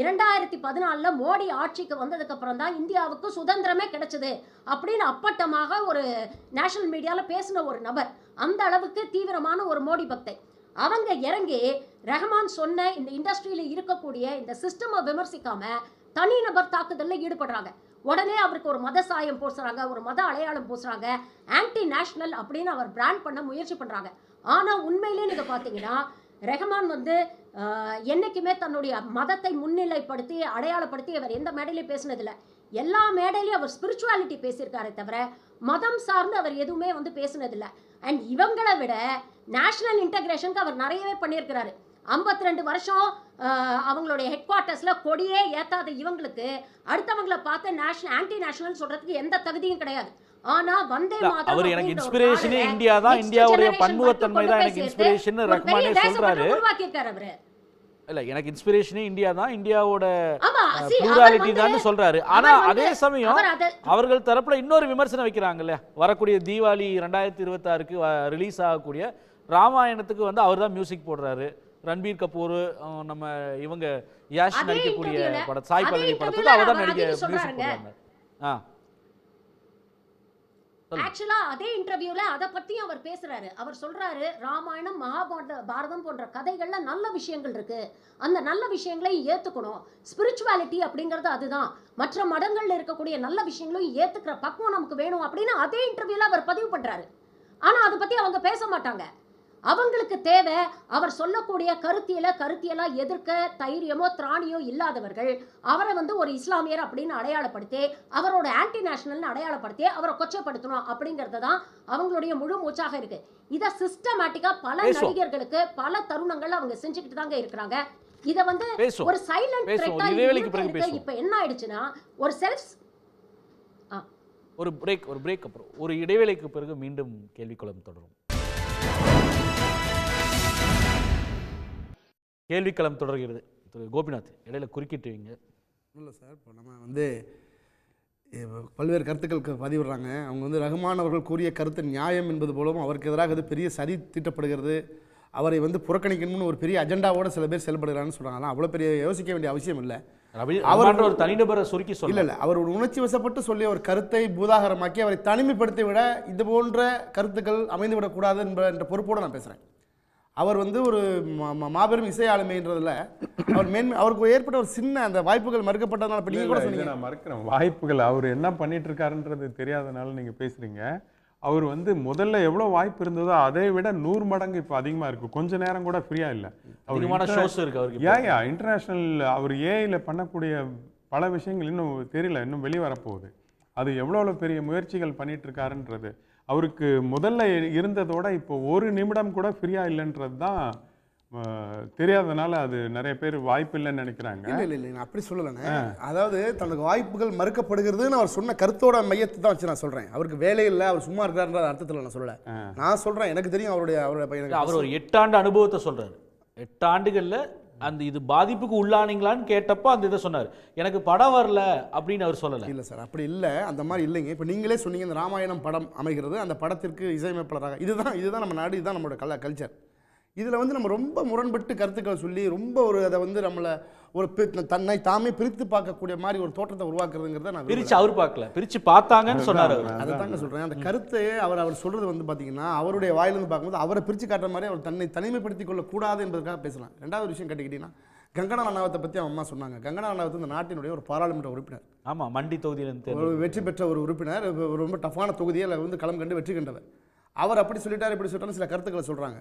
2014 மோடி ஆட்சிக்கு வந்ததுக்கு அப்புறம் தான் இந்தியாவுக்கு சுதந்திரமே கிடைச்சது அப்படின்னு அப்பட்டமாக ஒரு நேஷனல் மீடியாவில் பேசின ஒரு நபர். அந்த அளவுக்கு தீவிரமான ஒரு மோடி பக்தை. அவங்க இறங்கி ரஹ்மான் சொன்ன இந்த இண்டஸ்ட்ரியில் இருக்கக்கூடிய இந்த சிஸ்டமை விமர்சிக்காம தனிநபர் தாக்குதலில் ஈடுபடுறாங்க. உடனே அவருக்கு ஒரு மத சாயம் பூசுறாங்க, ஒரு மத அடையாளம் பூசுறாங்க, ஆன்டி நேஷனல் அப்படின்னு அவர் பிராண்ட் பண்ண முயற்சி பண்ணுறாங்க. ஆனால் உண்மையிலே நீங்கள் பார்த்தீங்கன்னா ரஹ்மான் வந்து என்னைக்குமே தன்னுடைய மதத்தை முன்னிலைப்படுத்தி அடையாளப்படுத்தி அவர் எந்த மேடையிலையும் பேசினதில்லை. எல்லா மேடையிலையும் அவர் ஸ்பிரிச்சுவாலிட்டி பேசியிருக்காரே தவிர மதம் சார்ந்து அவர் எதுவுமே வந்து பேசினதில்லை. அண்ட் இவங்களை விட நேஷனல் இன்டகிரேஷனுக்கு அவர் நிறையவே பண்ணியிருக்கிறாரு. 52 வருஷம் அவங்களுடைய ஹெட் குவார்ட்டர்ஸில் கொடியே ஏற்றாத இவங்களுக்கு அடுத்தவங்களை பார்த்து ஆன்டி நேஷனல் சொல்றதுக்கு எந்த தகுதியும் கிடையாது. ஆனா வந்தே மாதரம் அவர் எனக்கு இன்ஸ்பிரேஷனே இந்தியா தான், இந்தியாவுடைய பன்முகத்தன்மை தான் எனக்கு இன்ஸ்பிரேஷன் ரஹ்மானே சொல்றாரு. இல்ல எனக்கு இன்ஸ்பிரேஷனே இந்தியா தான், இந்தியாவோட ப்ளூராலிட்டி தான் சொல்றாரு. ஆனா அதே சமயம் அவர்கள் தரப்புல இன்னொரு விமர்சனம் வைக்கிறாங்கல்ல, வரக்கூடிய தீபாவளி 2026க்கு ரிலீஸ் ஆகக்கூடிய ராமாயணத்துக்கு வந்து அவர் தான் மியூசிக் போடுறாரு. ரன்பீர் கபூர், நம்ம இவங்க யாஷ் நடிக்கக்கூடிய படம், சாய் பல்லவி படத்துக்கு அவர் தான் நடிக்க மியூசிக் போடுறாங்க. ஆக்சுவலா அதே இன்டர்வியூல அதை பத்தியும் அவர் பேசுறாரு. அவர் சொல்றாரு, ராமாயணம் மகாபாரதம் போன்ற கதைகள்ல நல்ல விஷயங்கள் இருக்கு, அந்த நல்ல விஷயங்களை ஏத்துக்கணும். ஸ்பிரிச்சுவாலிட்டி அப்படிங்கிறது அதுதான், மற்ற மடங்கள்ல இருக்கக்கூடிய நல்ல விஷயங்களும் ஏத்துக்கிற பக்குவம் நமக்கு வேணும் அப்படின்னு அதே இன்டர்வியூல அவர் பதிவு பண்றாரு. ஆனா அதை பத்தி அவங்க பேச மாட்டாங்க. அவங்களுக்கு தேவை அவர் சொல்லக்கூடிய கருத்தியலா எதிர்க்க தைரியமோ திராணியோ இல்லாதவர்கள் அவரை வந்து ஒரு இஸ்லாமியர் அப்படின்னு அடையாளப்படுத்தி அவரோட ஆன்டி நேஷனல்னு அடையாளப்படுத்தி அவரை கொச்சப்படுத்தணும் அப்படிங்கிறது தான் அவங்களுடைய முழு மூச்சாக இருக்கு. இதை சிஸ்டமேட்டிக்கா பல நடிகர்களுக்கு பல தருணங்கள்ல அவங்க செஞ்சுக்கிட்டு தாங்க இருக்கிறாங்க. இதை வந்து ஒரு சைலண்ட் த்ரெட்டா இப்ப என்ன ஆயிடுச்சுன்னா ஒரு செல்ஃப் ஒரு பிரேக் அப்புறம் ஒரு இடைவேளைக்கு பிறகு மீண்டும் கேள்விக்குளம் தொடரும். கேள்விக்களம் தொடர்கிறது. கோபிநாத் இடையில குறுக்கிட்டுவீங்க. இல்லை சார், இப்போ நம்ம வந்து பல்வேறு கருத்துக்களுக்கு பதிவிடுறாங்க. அவங்க வந்து ரஹ்மான் அவர்கள் கூறிய கருத்து நியாயம் என்பது போலவும் அவருக்கு எதிராக அது பெரிய சதி தீட்டப்படுகிறது, அவரை வந்து புறக்கணிக்கணும்னு ஒரு பெரிய அஜெண்டாவோட சில பேர் செயல்படுகிறான்னு சொல்கிறாங்க. அவ்வளோ பெரிய யோசிக்க வேண்டிய அவசியம் இல்லை. அவர் ஒரு தனிநபரை சுருக்கி சொல்ல இல்லை, அவர் ஒரு உணர்ச்சி வசப்பட்டு சொல்லிய ஒரு கருத்தை பூதாகரமாக்கி அவரை தனிமைப்படுத்தி விட இது போன்ற கருத்துக்கள் அமைந்து விடக்கூடாது என்ற பொறுப்போடு நான் பேசுகிறேன். அவர் வந்து ஒரு மாபெரும் இசை ஆளுமைன்றதுல அவருக்கு ஏற்பட்ட ஒரு சின்ன அந்த வாய்ப்புகள் மறுக்கப்பட்டதுனால. நான் மறுக்கிறேன் வாய்ப்புகள். அவர் என்ன பண்ணிட்டு இருக்காருன்றது தெரியாதனால நீங்க பேசுறீங்க. அவர் வந்து முதல்ல எவ்வளோ வாய்ப்பு இருந்ததோ அதை விட 100 மடங்கு இப்போ அதிகமாக இருக்குது. கொஞ்ச நேரம் கூட ஃப்ரீயாக இல்லை. அதிகமான ஷோஸ் இருக்கு அவருக்கு. இன்டர்நேஷ்னல் அவர் ஏஐயில் பண்ணக்கூடிய பல விஷயங்கள் இன்னும் தெரியல, இன்னும் வெளியே வரப்போகுது. அது எவ்வளோ பெரிய முயற்சிகள் பண்ணிட்டு இருக்காருன்றது அவருக்கு முதல்ல இருந்ததோட இப்போ ஒரு நிமிடம் கூட ஃப்ரீயாக இல்லைன்றது தான் தெரியாதனால அது நிறைய பேர் வாய்ப்பு இல்லைன்னு நினைக்கிறாங்க. இல்லை நான் அப்படி சொல்லலைண்ணே. அதாவது தனக்கு வாய்ப்புகள் மறுக்கப்படுகிறதுன்னு அவர் சொன்ன கருத்தோட மையத்தை தான் வச்சு நான் சொல்கிறேன். அவருக்கு வேலை இல்லை, அவர் சும்மா இருக்காருன்ற அர்த்தத்தில் நான் சொல்லலை. நான் சொல்கிறேன் எனக்கு தெரியும் அவருடைய அவர் ஒரு 8 ஆண்டு அனுபவத்தை சொல்கிறார். 8 ஆண்டுகளில் அந்த இது பாதிப்புக்கு உள்ளானீங்களான்னு கேட்டப்போ அந்த இதை சொன்னார். எனக்கு படம் வரல அப்படின்னு அவர் சொல்லலை. இல்லை சார், அப்படி இல்லை, அந்த மாதிரி இல்லைங்க. இப்போ நீங்களே சொன்னீங்க இந்த ராமாயணம் படம் அமைகிறது, அந்த படத்திற்கு இசையமைப்பாளராக இதுதான் நம்ம நாடு, இதுதான் நம்மளோட கல்ச்சர். இதில் வந்து நம்ம ரொம்ப முரண்பட்டு கருத்துக்களை சொல்லி ரொம்ப ஒரு அதை வந்து நம்மளை ஒரு தன்னை தாமே பிரித்து பார்க்கக்கூடிய மாதிரி ஒரு தோற்றத்தை உருவாக்குறதுங்கிறத நான் பிரித்து அவர் பார்க்கல, பிரித்து பார்த்தாங்கன்னு சொன்னார். அதை தாங்க சொல்கிறேன். அந்த கருத்தை அவர் சொல்கிறது வந்து பார்த்தீங்கன்னா அவருடைய வாயிலிருந்து பார்க்கும்போது அவரை பிரித்து காட்டுற மாதிரி அவர் தன்னை தனிமைப்படுத்திக் கொள்ளக்கூடாது என்பதற்காக பேசலாம். ரெண்டாவது விஷயம் கேட்டுக்கிட்டீங்கன்னா கங்கனா ரணாவத்தை பற்றி அவங்க அம்மா சொன்னாங்க. கங்கனா ரணாவத் இந்த நாட்டினுடைய ஒரு பாராளுமன்ற உறுப்பினர். ஆமாம், மண்டி தொகுதியில் ஒரு வெற்றி பெற்ற ஒரு உறுப்பினர், ரொம்ப டஃப்பான தொகுதியில் வந்து களம் கண்டு வெற்றி கண்டவர். அவர் அப்படி சொல்லிட்டார் இப்படி சொல்லிட்டாரு சில கருத்துக்களை சொல்கிறாங்க.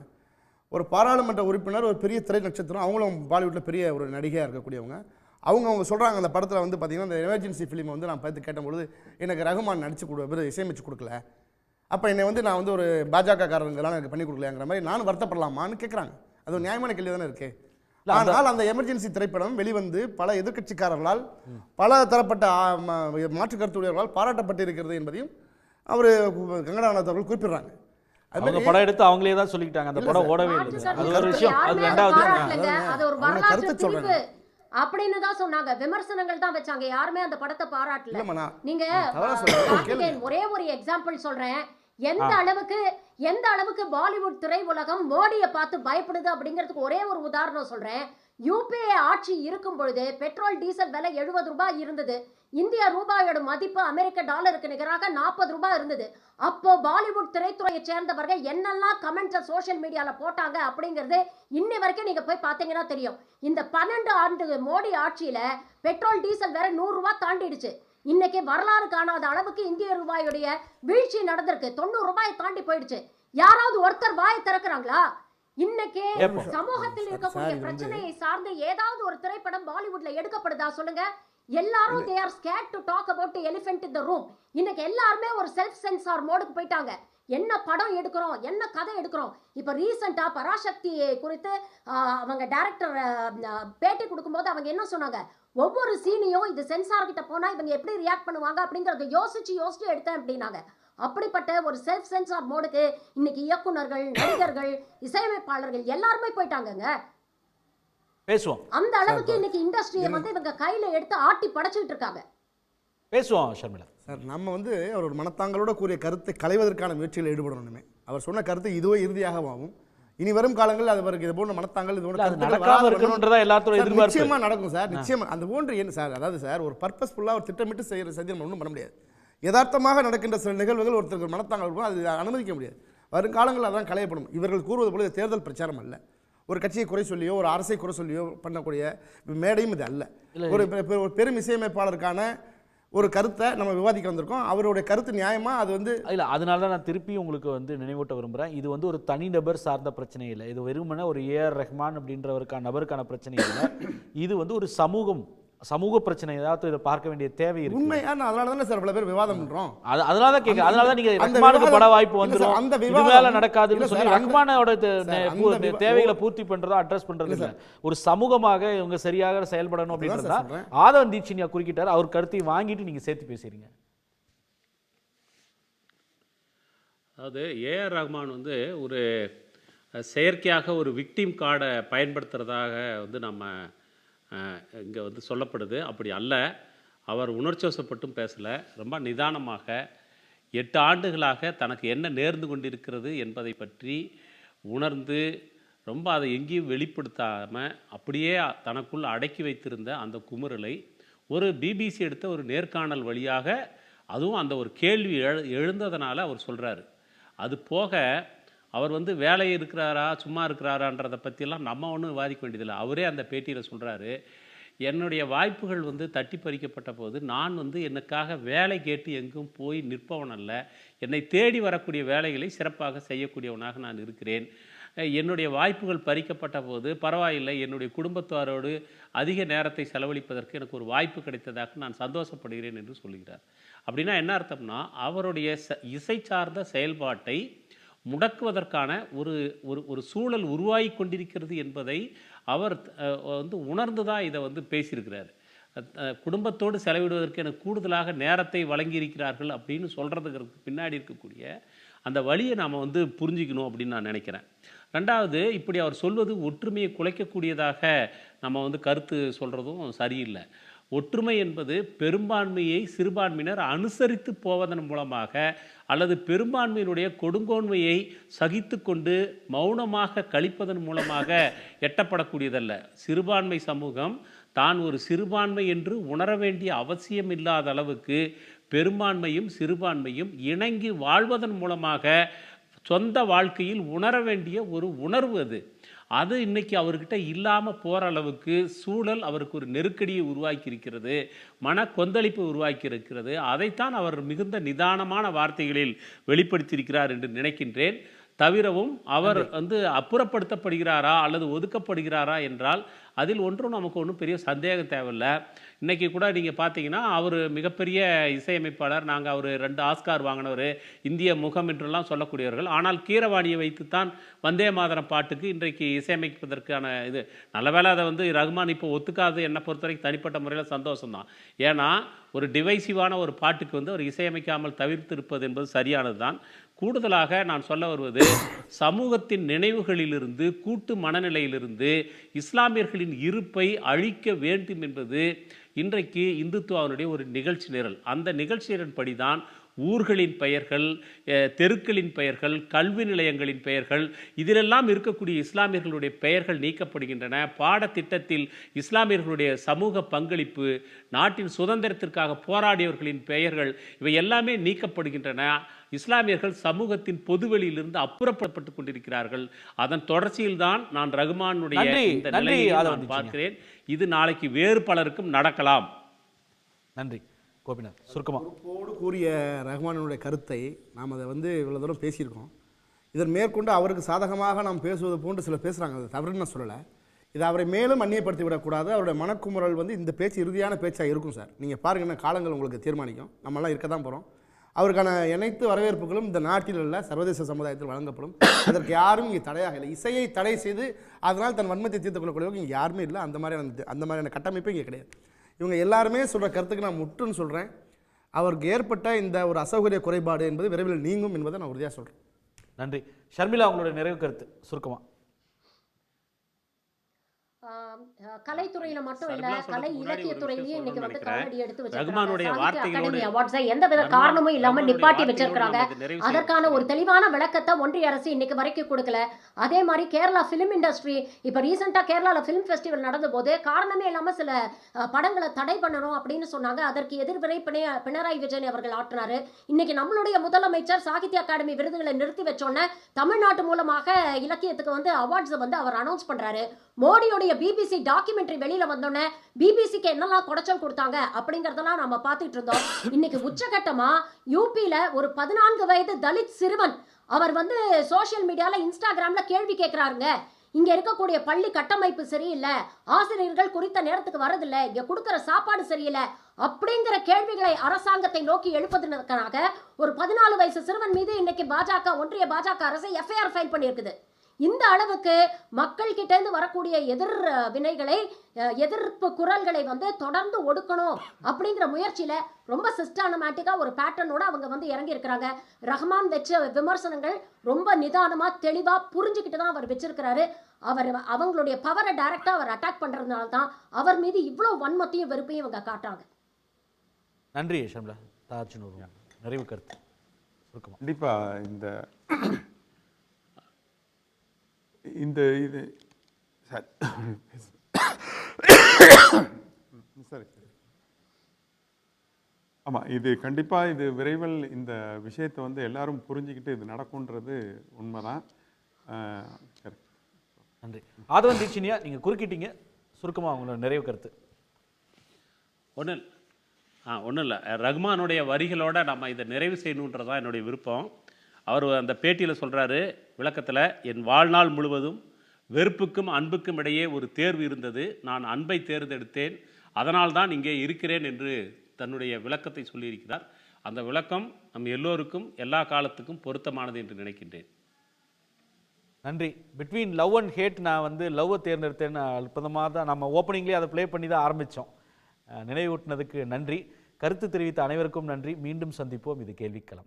ஒரு பாராளுமன்ற உறுப்பினர், ஒரு பெரிய திரை நட்சத்திரம், அவங்களும் பாலிவுட்டில் பெரிய ஒரு நடிகையாக இருக்கக்கூடியவங்க. அவங்க சொல்கிறாங்க அந்த படத்தில் வந்து பார்த்திங்கன்னா இந்த எமர்ஜென்சி ஃபிலிமை வந்து நான் பார்த்து கேட்டபொழுது எனக்கு ரகுமான் இசையமைச்சு கொடுக்கல, அப்போ என்னை வந்து நான் வந்து ஒரு பாஜக காரங்களாம் எனக்கு பண்ணி கொடுக்கலையாங்கிற மாதிரி நான் வருத்தப்படலாமான்னு கேட்குறாங்க. அது ஒரு நியாயமான கேள்வி தானே இருக்குது. ஆனால் அந்த எமர்ஜென்சி திரைப்படம் வெளிவந்து பல எதிர்க்கட்சிக்காரர்களால் பல தரப்பட்ட மாற்று கருத்துடையவர்களால் பாராட்டப்பட்டிருக்கிறது என்பதையும் அவர் கங்கனா ரணாவத் அவர்கள் குறிப்பிடுறாங்க. அவங்க படம் எடுத்து அவங்களே தான் சொல்லிக்கிட்டாங்க அந்த படம் ஓடவே இல்லை. அது ஒரு விஷயம். அது ரெண்டாவது அது ஒரு வரலாற்று திணிப்பு அப்படின்னு தான் சொன்னாங்க. விமர்சனங்கள் தான் வச்சாங்க, யாருமே அந்த படத்தை பாராட்டல. நீங்க ஒரே ஒரு எக்ஸாம்பிள் சொல்றேன். எந்த அளவுக்கு பாலிவுட் திரை உலகம் மோடியை பார்த்து பயப்படுது அப்படிங்கிறதுக்கு ஒரே ஒரு உதாரணம் சொல்றேன். யூபிஏ ஆட்சி இருக்கும் பொழுது பெட்ரோல் டீசல் விலை 70 ரூபாய் இருந்தது. இந்திய ரூபாயோட மதிப்பு அமெரிக்க டாலருக்கு நிகராக 40 ரூபாய் இருந்தது. அப்போ பாலிவுட் திரைத்துறையை சேர்ந்தவர்கள் என்னெல்லாம் கமெண்ட்ஸை சோஷியல் மீடியால போட்டாங்க அப்படிங்கிறது இன்னி வரைக்கும் நீங்க போய் பார்த்தீங்கன்னா தெரியும். இந்த 12 ஆண்டு மோடி ஆட்சியில பெட்ரோல் டீசல் வேற 100 ரூபாய் தாண்டிடுச்சு. இன்னைக்கு வரலாறு காணாத அளவுக்கு இந்திய ரூபாயுடைய வீழ்ச்சி நடந்திருக்கு. 90 ரூபாய் தாண்டி போயிடுச்சு. யாராவது ஒருத்தர் வாயை திறக்கிறாங்களா? இன்னைக்கு சமூகத்தில் இருக்கக்கூடிய பிரச்சனையை சார்ந்து ஏதாவது ஒரு திரைப்படம் பாலிவுட்ல எடுக்கப்படுதா சொல்லுங்க? எல்லாரும் they are scared to talk about the elephant in the room. இன்னைக்கு எல்லாருமே ஒரு செல்ஃப் சென்சார் மோடுக்கு போயிட்டாங்க. என்ன படம் எடுக்கிறோம், என்ன கதை எடுக்கிறோம். இப்போ ரீசெண்டா பராசக்தி குறித்து அவங்க டைரக்டர் பேட்டி கொடுக்கும்போது அவங்க என்ன சொன்னாங்க, ஒவ்வொரு சீனையும் இது சென்சார் கிட்ட போனா இவங்க எப்படி ரியாக்ட் பண்ணுவாங்க அப்படிங்கறத யோசிச்சு எடுத்தேன் அப்படின்னாங்க. அப்படிப்பட்ட ஒரு செல்ஃப் சென்சார் மோடுக்கு இன்னைக்கு இயக்குனர்கள், நடிகர்கள், இசையமைப்பாளர்கள் எல்லாருமே போயிட்டாங்கங்க. பேசுவோம். அந்த அளவுக்கு இன்னைக்கு இண்டஸ்ட்ரியை வந்து இவங்க கையில எடுத்து ஆட்டி படைச்சிட்டு இருக்காங்க. பேசுவோம் ஷர்மிளா சார். நம்ம வந்து அவர் ஒரு மனத்தாங்களோட கூறிய கருத்தை களைவதற்கான முயற்சியில் ஈடுபடணுமே. அவர் சொன்ன கருத்து இதுவே இறுதியாகவும் இனி வரும் காலங்களில் அது வரைக்கும் இது போன்ற மனத்தாங்கள் இது போன்ற நடக்காம இருக்கணும்ன்றதா எல்லாத்தோட எதிர்பார்ப்பு. நிச்சயமா நடக்கும் சார், நிச்சயமா. அந்த போன்று என்ன சார், அதாவது சார் ஒரு பர்பஸ்ஃபுல்லாக ஒரு திட்டமிட்டு செய்யறது நம்ம ஒன்றும் பண்ண முடியாது. யதார்த்தமாக நடக்கின்ற சில நிகழ்வுகள் ஒருத்தருக்கு மனத்தாங்கள் இருக்கும், அது அனுமதிக்க முடியாது. வருங்காலங்களில் அதான் களையப்படும். இவர்கள் கூறுவது போல தேர்தல் பிரச்சாரம் அல்ல, ஒரு கட்சியை குறை சொல்லியோ ஒரு அரசை குறை சொல்லியோ பண்ணக்கூடிய மேடையும் இது அல்ல. ஒரு பெரும் இசையமைப்பாளருக்கான ஒரு கருத்தை நம்ம விவாதிக்க வந்திருக்கோம். அவருடைய கருத்து நியாயமா அது வந்து இல்லை, அதனால தான் நான் திருப்பி உங்களுக்கு வந்து நினைவூட்ட விரும்புகிறேன். இது வந்து ஒரு தனிநபர் சார்ந்த பிரச்சனை இல்லை. இது வெறுமனே ஒரு ஏஆர் ரஹ்மான் அப்படின்றவருக்கான நபருக்கான பிரச்சனை இல்லை. இது வந்து ஒரு சமூக பிரச்சனை. ஏதாவது இதை பார்க்க வேண்டிய தேவை இருக்கு. உண்மையான அதனால தானே சார் பல பேர் விவாதம் பண்றோம். அதனால தான் கேட்க, அதனால தான் நீங்க ரஹ்மானுக்கு பட வாய்ப்பு வந்துரும், இது மேல நடக்காதுன்னு சொல்லி ரஹ்மானோட தேவைகளை பூர்த்தி பண்றதோ அட்ரஸ் பண்றது இல்லை. ஒரு சமூகமாக இவங்க சரியாக செயல்படணும் அப்படின்றதா ஆதவன் தீட்சின்யா குறுக்கிட்டார். அவர் கருத்தை வாங்கிட்டு நீங்க சேர்த்து பேசுறீங்க. அதாவது ஏஆர் ரஹ்மான் வந்து ஒரு செயற்கையாக ஒரு விக்டிம் கார்டை பயன்படுத்துறதாக வந்து நம்ம இங்கே வந்து சொல்லப்படுது. அப்படி அல்ல. அவர் உணர்ச்சிவசப்பட்டும் பேசலை, ரொம்ப நிதானமாக 8 ஆண்டுகளாக தனக்கு என்ன நேர்ந்து கொண்டிருக்கிறது என்பதை பற்றி உணர்ந்து ரொம்ப அதை எங்கேயும் வெளிப்படுத்தாமல் அப்படியே தனக்குள் அடக்கி வைத்திருந்த அந்த குமுறலை ஒரு பிபிசி எடுத்த ஒரு நேர்காணல் வழியாக, அதுவும் அந்த ஒரு கேள்வி எழுந்ததனால அவர் சொல்கிறாரு. அது போக அவர் வந்து வேலை இருக்கிறாரா சும்மா இருக்கிறாரான்றதை பற்றியெல்லாம் நம்ம ஒன்றும் விவாதிக்க வேண்டியதில்லை. அவரே அந்த பேட்டியில் சொல்கிறாரு, என்னுடைய வாய்ப்புகள் வந்து தட்டி பறிக்கப்பட்ட போது நான் வந்து எனக்காக வேலை கேட்டு எங்கும் போய் நிற்பவன் அல்ல. என்னை தேடி வரக்கூடிய வேலைகளை சிறப்பாக செய்யக்கூடியவனாக நான் இருக்கிறேன். என்னுடைய வாய்ப்புகள் பறிக்கப்பட்ட போது பரவாயில்லை, என்னுடைய குடும்பத்தாரோடு அதிக நேரத்தை செலவழிப்பதற்கு எனக்கு ஒரு வாய்ப்பு கிடைத்ததாக நான் சந்தோஷப்படுகிறேன் என்று சொல்கிறார். அப்படின்னா என்ன அர்த்தம்னா, அவருடைய இசை சார்ந்த செயல்பாட்டை முடக்குவதற்கான ஒரு ஒரு ஒரு சூழல் உருவாகி கொண்டிருக்கிறது என்பதை அவர் வந்து உணர்ந்து தான் இதை வந்து பேசியிருக்கிறார். குடும்பத்தோடு செலவிடுவதற்கு எனக்கு கூடுதலாக நேரத்தை வழங்கியிருக்கிறார்கள் அப்படின்னு சொல்கிறதுக்கு பின்னாடி இருக்கக்கூடிய அந்த வழியை நாம் வந்து புரிஞ்சிக்கணும் அப்படின்னு நான் நினைக்கிறேன். ரெண்டாவது, இப்படி அவர் சொல்வது ஒற்றுமையை குலைக்கக்கூடியதாக நம்ம வந்து கருத்து சொல்கிறதும் சரியில்லை. ஒற்றுமை என்பது பெரும்பான்மையை சிறுபான்மையினர் அனுசரித்து போவதன் மூலமாக அல்லது பெரும்பான்மையினுடைய கொடுங்கோன்மையை சகித்து கொண்டு மௌனமாக கழிப்பதன் மூலமாக எட்டப்படக்கூடியதல்ல. சிறுபான்மை சமூகம் தான் ஒரு சிறுபான்மை என்று உணர வேண்டிய அவசியம் இல்லாத அளவுக்கு பெரும்பான்மையும் சிறுபான்மையும் இணங்கி வாழ்வதன் மூலமாக சொந்த வாழ்க்கையில் உணர வேண்டிய ஒரு உணர்வு அது இன்னைக்கு அவர்கிட்ட இல்லாமல் போகிற அளவுக்கு சூழல் அவருக்கு ஒரு நெருக்கடியை உருவாக்கி இருக்கிறது, மன கொந்தளிப்பு உருவாக்கி இருக்கிறது. அதைத்தான் அவர் மிகுந்த நிதானமான வார்த்தைகளில் வெளிப்படுத்தியிருக்கிறார் என்று நினைக்கின்றேன். தவிரவும் அவர் வந்து அப்புறப்படுத்தப்படுகிறாரா அல்லது ஒதுக்கப்படுகிறாரா என்றால் அதில் ஒன்றும் நமக்கு ஒன்றும் பெரிய சந்தேகம் தேவையில்லை. இன்றைக்கி கூட நீங்கள் பார்த்தீங்கன்னா அவர் மிகப்பெரிய இசையமைப்பாளர், நாங்கள் அவர் 2 ஆஸ்கார் வாங்கினவர், இந்திய முகம் என்றெல்லாம் சொல்லக்கூடியவர்கள். ஆனால் கீரவாணியை வைத்துத்தான் வந்தே மாதரம் பாட்டுக்கு இன்றைக்கு இசையமைப்பதற்கான இது நல்ல வேளை அதை வந்து ரஹ்மான் இப்போ ஒத்துக்காது. என்னை பொறுத்த வரைக்கும் தனிப்பட்ட முறையில் சந்தோஷம்தான். ஏன்னா ஒரு டிவைசிவான ஒரு பாட்டுக்கு வந்து அவர் இசையமைக்காமல் தவிர்த்திருப்பது என்பது சரியானது தான். கூடுதலாக நான் சொல்ல வருவது, சமூகத்தின் நினைவுகளிலிருந்து கூட்டு மனநிலையிலிருந்து இஸ்லாமியர்களின் இருப்பை அழிக்க வேண்டும் என்பது இன்றைக்கு இந்துத்துவாவினுடைய ஒரு நிகழ்ச்சி நிரல். அந்த நிகழ்ச்சி நிரல்படி தான் ஊர்களின் பெயர்கள், தெருக்களின் பெயர்கள், கல்வி நிலையங்களின் பெயர்கள், இதிலெல்லாம் இருக்கக்கூடிய இஸ்லாமியர்களுடைய பெயர்கள் நீக்கப்படுகின்றன. பாடத்திட்டத்தில் இஸ்லாமியர்களுடைய சமூக பங்களிப்பு, நாட்டின் சுதந்திரத்திற்காக போராடியவர்களின் பெயர்கள், இவை எல்லாமே நீக்கப்படுகின்றன. இஸ்லாமியர்கள் சமூகத்தின் பொதுவெளியிலிருந்து அப்புறப்பட்டு கொண்டிருக்கிறார்கள். அதன் தொடர்ச்சியில் தான் நான் ரஹ்மானுடைய இந்த நிலையை நான் பார்க்கிறேன். இது நாளைக்கு வேறு பலருக்கும் நடக்கலாம். நன்றி கோபிநாத். சுருக்கமாக பொறுப்போடு கூறிய ரஹ்மானுடைய கருத்தை நாம் அதை வந்து இவ்வளோ தூரம் பேசியிருக்கோம். இதன் மேற்கொண்டு அவருக்கு சாதகமாக நாம் பேசுவது போன்று சில பேசுகிறாங்க, அது தவறுன்னு நான் சொல்லலை. இதை அவரை மேலும் அந்நியப்படுத்தி விடக்கூடாது. அவருடைய மனக்குமுறல் வந்து இந்த பேச்சு இறுதியான பேச்சாக இருக்கும் சார். நீங்கள் பாருங்கள், என்ன காலங்கள் உங்களுக்கு தீர்மானிக்கும். நம்மளாம் இருக்க தான் போகிறோம். அவருக்கான அனைத்து வரவேற்புகளும் இந்த நாட்டில் உள்ள சர்வதேச சமுதாயத்தில் வழங்கப்படும். அதற்கு யாரும் இங்கே தடையாக இல்லை. இசையை தடை செய்து அதனால் தன் வன்மத்தை தீர்த்து கொள்ளக்கூடியவங்க இங்கே யாருமே இல்லை. அந்த மாதிரியான கட்டமைப்பு இங்கே கிடையாது. இவங்க எல்லாருமே சொல்கிற கருத்துக்கு நான் முற்றுன்னு சொல்கிறேன். அவருக்கு ஏற்பட்ட இந்த ஒரு அசௌகரிய குறைபாடு என்பது விரைவில் நீங்கும் என்பதை நான் உறுதியாக சொல்கிறேன். நன்றி. ஷர்மிளா, உங்களுடைய நிறைவு கருத்து சுருக்கமாக. கலைத்துறையில மட்டும் இல்ல, கலை இலக்கியத்துறையிலயும் இன்னைக்கு வந்து காமெடி எடுத்து ரஹ்மானுடைய வார்த்தைகளோட அவார்ட்ஸை எந்தவித காரணமும் இல்லாம நிப்பாட்டி வச்சிருக்காங்க. அதற்கான ஒரு தெளிவான விளக்கத்தை ஒன்றிய அரசு இன்னைக்கு வரைக்கும் கொடுக்கல. அதே மாதிரி கேரளா பிலிம் இண்டஸ்ட்ரி இப்ப ரீசெண்டா கேரளால பிலிம் ஃபெஸ்டிவல் நடந்த போது காரணமே இல்லாம சில படங்களை தடை பண்ணணும் அப்படின்னு சொன்னாங்க. அதற்கு எதிர்வினை பினராயி விஜயன் அவர்கள் ஆற்றினாரு. இன்னைக்கு நம்மளுடைய முதலமைச்சர் சாகித்ய அகாடமி விருதுகளை நிறுத்தி வச்சோன்னே தமிழ்நாட்டு மூலமாக இலக்கியத்துக்கு வந்து அவார்ட்ஸ் வந்து அவர் அனௌன்ஸ் பண்றாரு. மோடியோடைய பிபிசி டாக்குமெண்ட்ரி வெளியில வந்தோடனே பிபிசிக்கு என்னெல்லாம் குடைச்சல் கொடுத்தாங்க அப்படிங்கறதெல்லாம் நம்ம பார்த்துட்டு இருந்தோம். இன்னைக்கு உச்சகட்டமா யூபியில ஒரு 14 வயது தலித் சிறுவன் அவர் வந்து சோசியல் மீடியால இன்ஸ்டாகிராம்ல கேள்வி கேட்கிறாருங்க. இங்க இருக்கக்கூடிய பள்ளி கட்டமைப்பு சரியில்லை, ஆசிரியர்கள் குறித்த நேரத்துக்கு வரதில்லை, இங்க கொடுக்கிற சாப்பாடு சரியில்லை அப்படிங்கிற கேள்விகளை அரசாங்கத்தை நோக்கி எழுப்பதற்காக ஒரு 14 வயசு சிறுவன் மீது இன்னைக்கு ஒன்றிய பாஜக அரசு எஃப்ஐஆர் ஃபைல் பண்ணியிருக்குது. இந்த அளவுக்கு மக்கள் கிட்ட இருந்து வரக்கூடிய எதிர்ப்பு குரல்களை வந்து தொடர்ந்து ஒடுக்கணும் அப்படிங்கிற முயற்சியில ரொம்ப சிஸ்டமேட்டிக்கா ஒரு பேட்டர்னோட அவங்க வந்து இறங்கி இருக்கிறாங்க. ரஹ்மான் வச்ச விமர்சனங்கள் ரொம்ப நிதானமா தெளிவா புரிஞ்சுக்கிட்டு தான் அவர் வச்சிருக்கிறாரு. அவங்களுடைய பவரை டைரக்டா அவர் அட்டாக் பண்றதுனால தான் அவர் மீது இவ்வளவு வன்மத்தையும் வெறுப்பையும் இவங்க காட்டுறாங்க. நன்றி ஷம்லா. நிறைவு கருத்து கண்டிப்பா இது சரி ஆமாம், இது கண்டிப்பாக இது விரைவில் இந்த விஷயத்தை வந்து எல்லாரும் புரிஞ்சுக்கிட்டு இது நடக்கும்ன்றது உண்மைதான். நன்றி. ஆதவன் தீட்சினியா, நீங்கள் குறுக்கிட்டீங்க, சுருக்கமாக அவங்களோட நிறைவு கருத்து. ஒன்றும் இல்லை, ரஹ்மானுடைய வரிகளோட நம்ம இதை நிறைவு செய்யணுன்றது தான் என்னுடைய விருப்பம். அவர் அந்த பேட்டியில் சொல்கிறாரு விளக்கத்தில், என் வாழ்நாள் முழுவதும் வெறுப்புக்கும் அன்புக்கும் இடையே ஒரு தேர்வு இருந்தது. நான் அன்பை தேர்ந்தெடுத்தேன், அதனால் தான் இங்கே இருக்கிறேன் என்று தன்னுடைய விளக்கத்தை சொல்லியிருக்கிறார். அந்த விளக்கம் நம் எல்லோருக்கும் எல்லா காலத்துக்கும் பொருத்தமானது என்று நினைக்கின்றேன். நன்றி. பிட்வீன் லவ் அண்ட் ஹேட் நான் வந்து லவ்வை தேர்ந்தெடுத்தேன்னு அற்புதமாக தான் நம்ம ஓப்பனிங்லேயே அதை ப்ளே பண்ணி தான் ஆரம்பித்தோம். நினைவூட்டினதுக்கு நன்றி. கருத்து தெரிவித்த அனைவருக்கும் நன்றி. மீண்டும் சந்திப்போம். இது கேள்விக்களம்.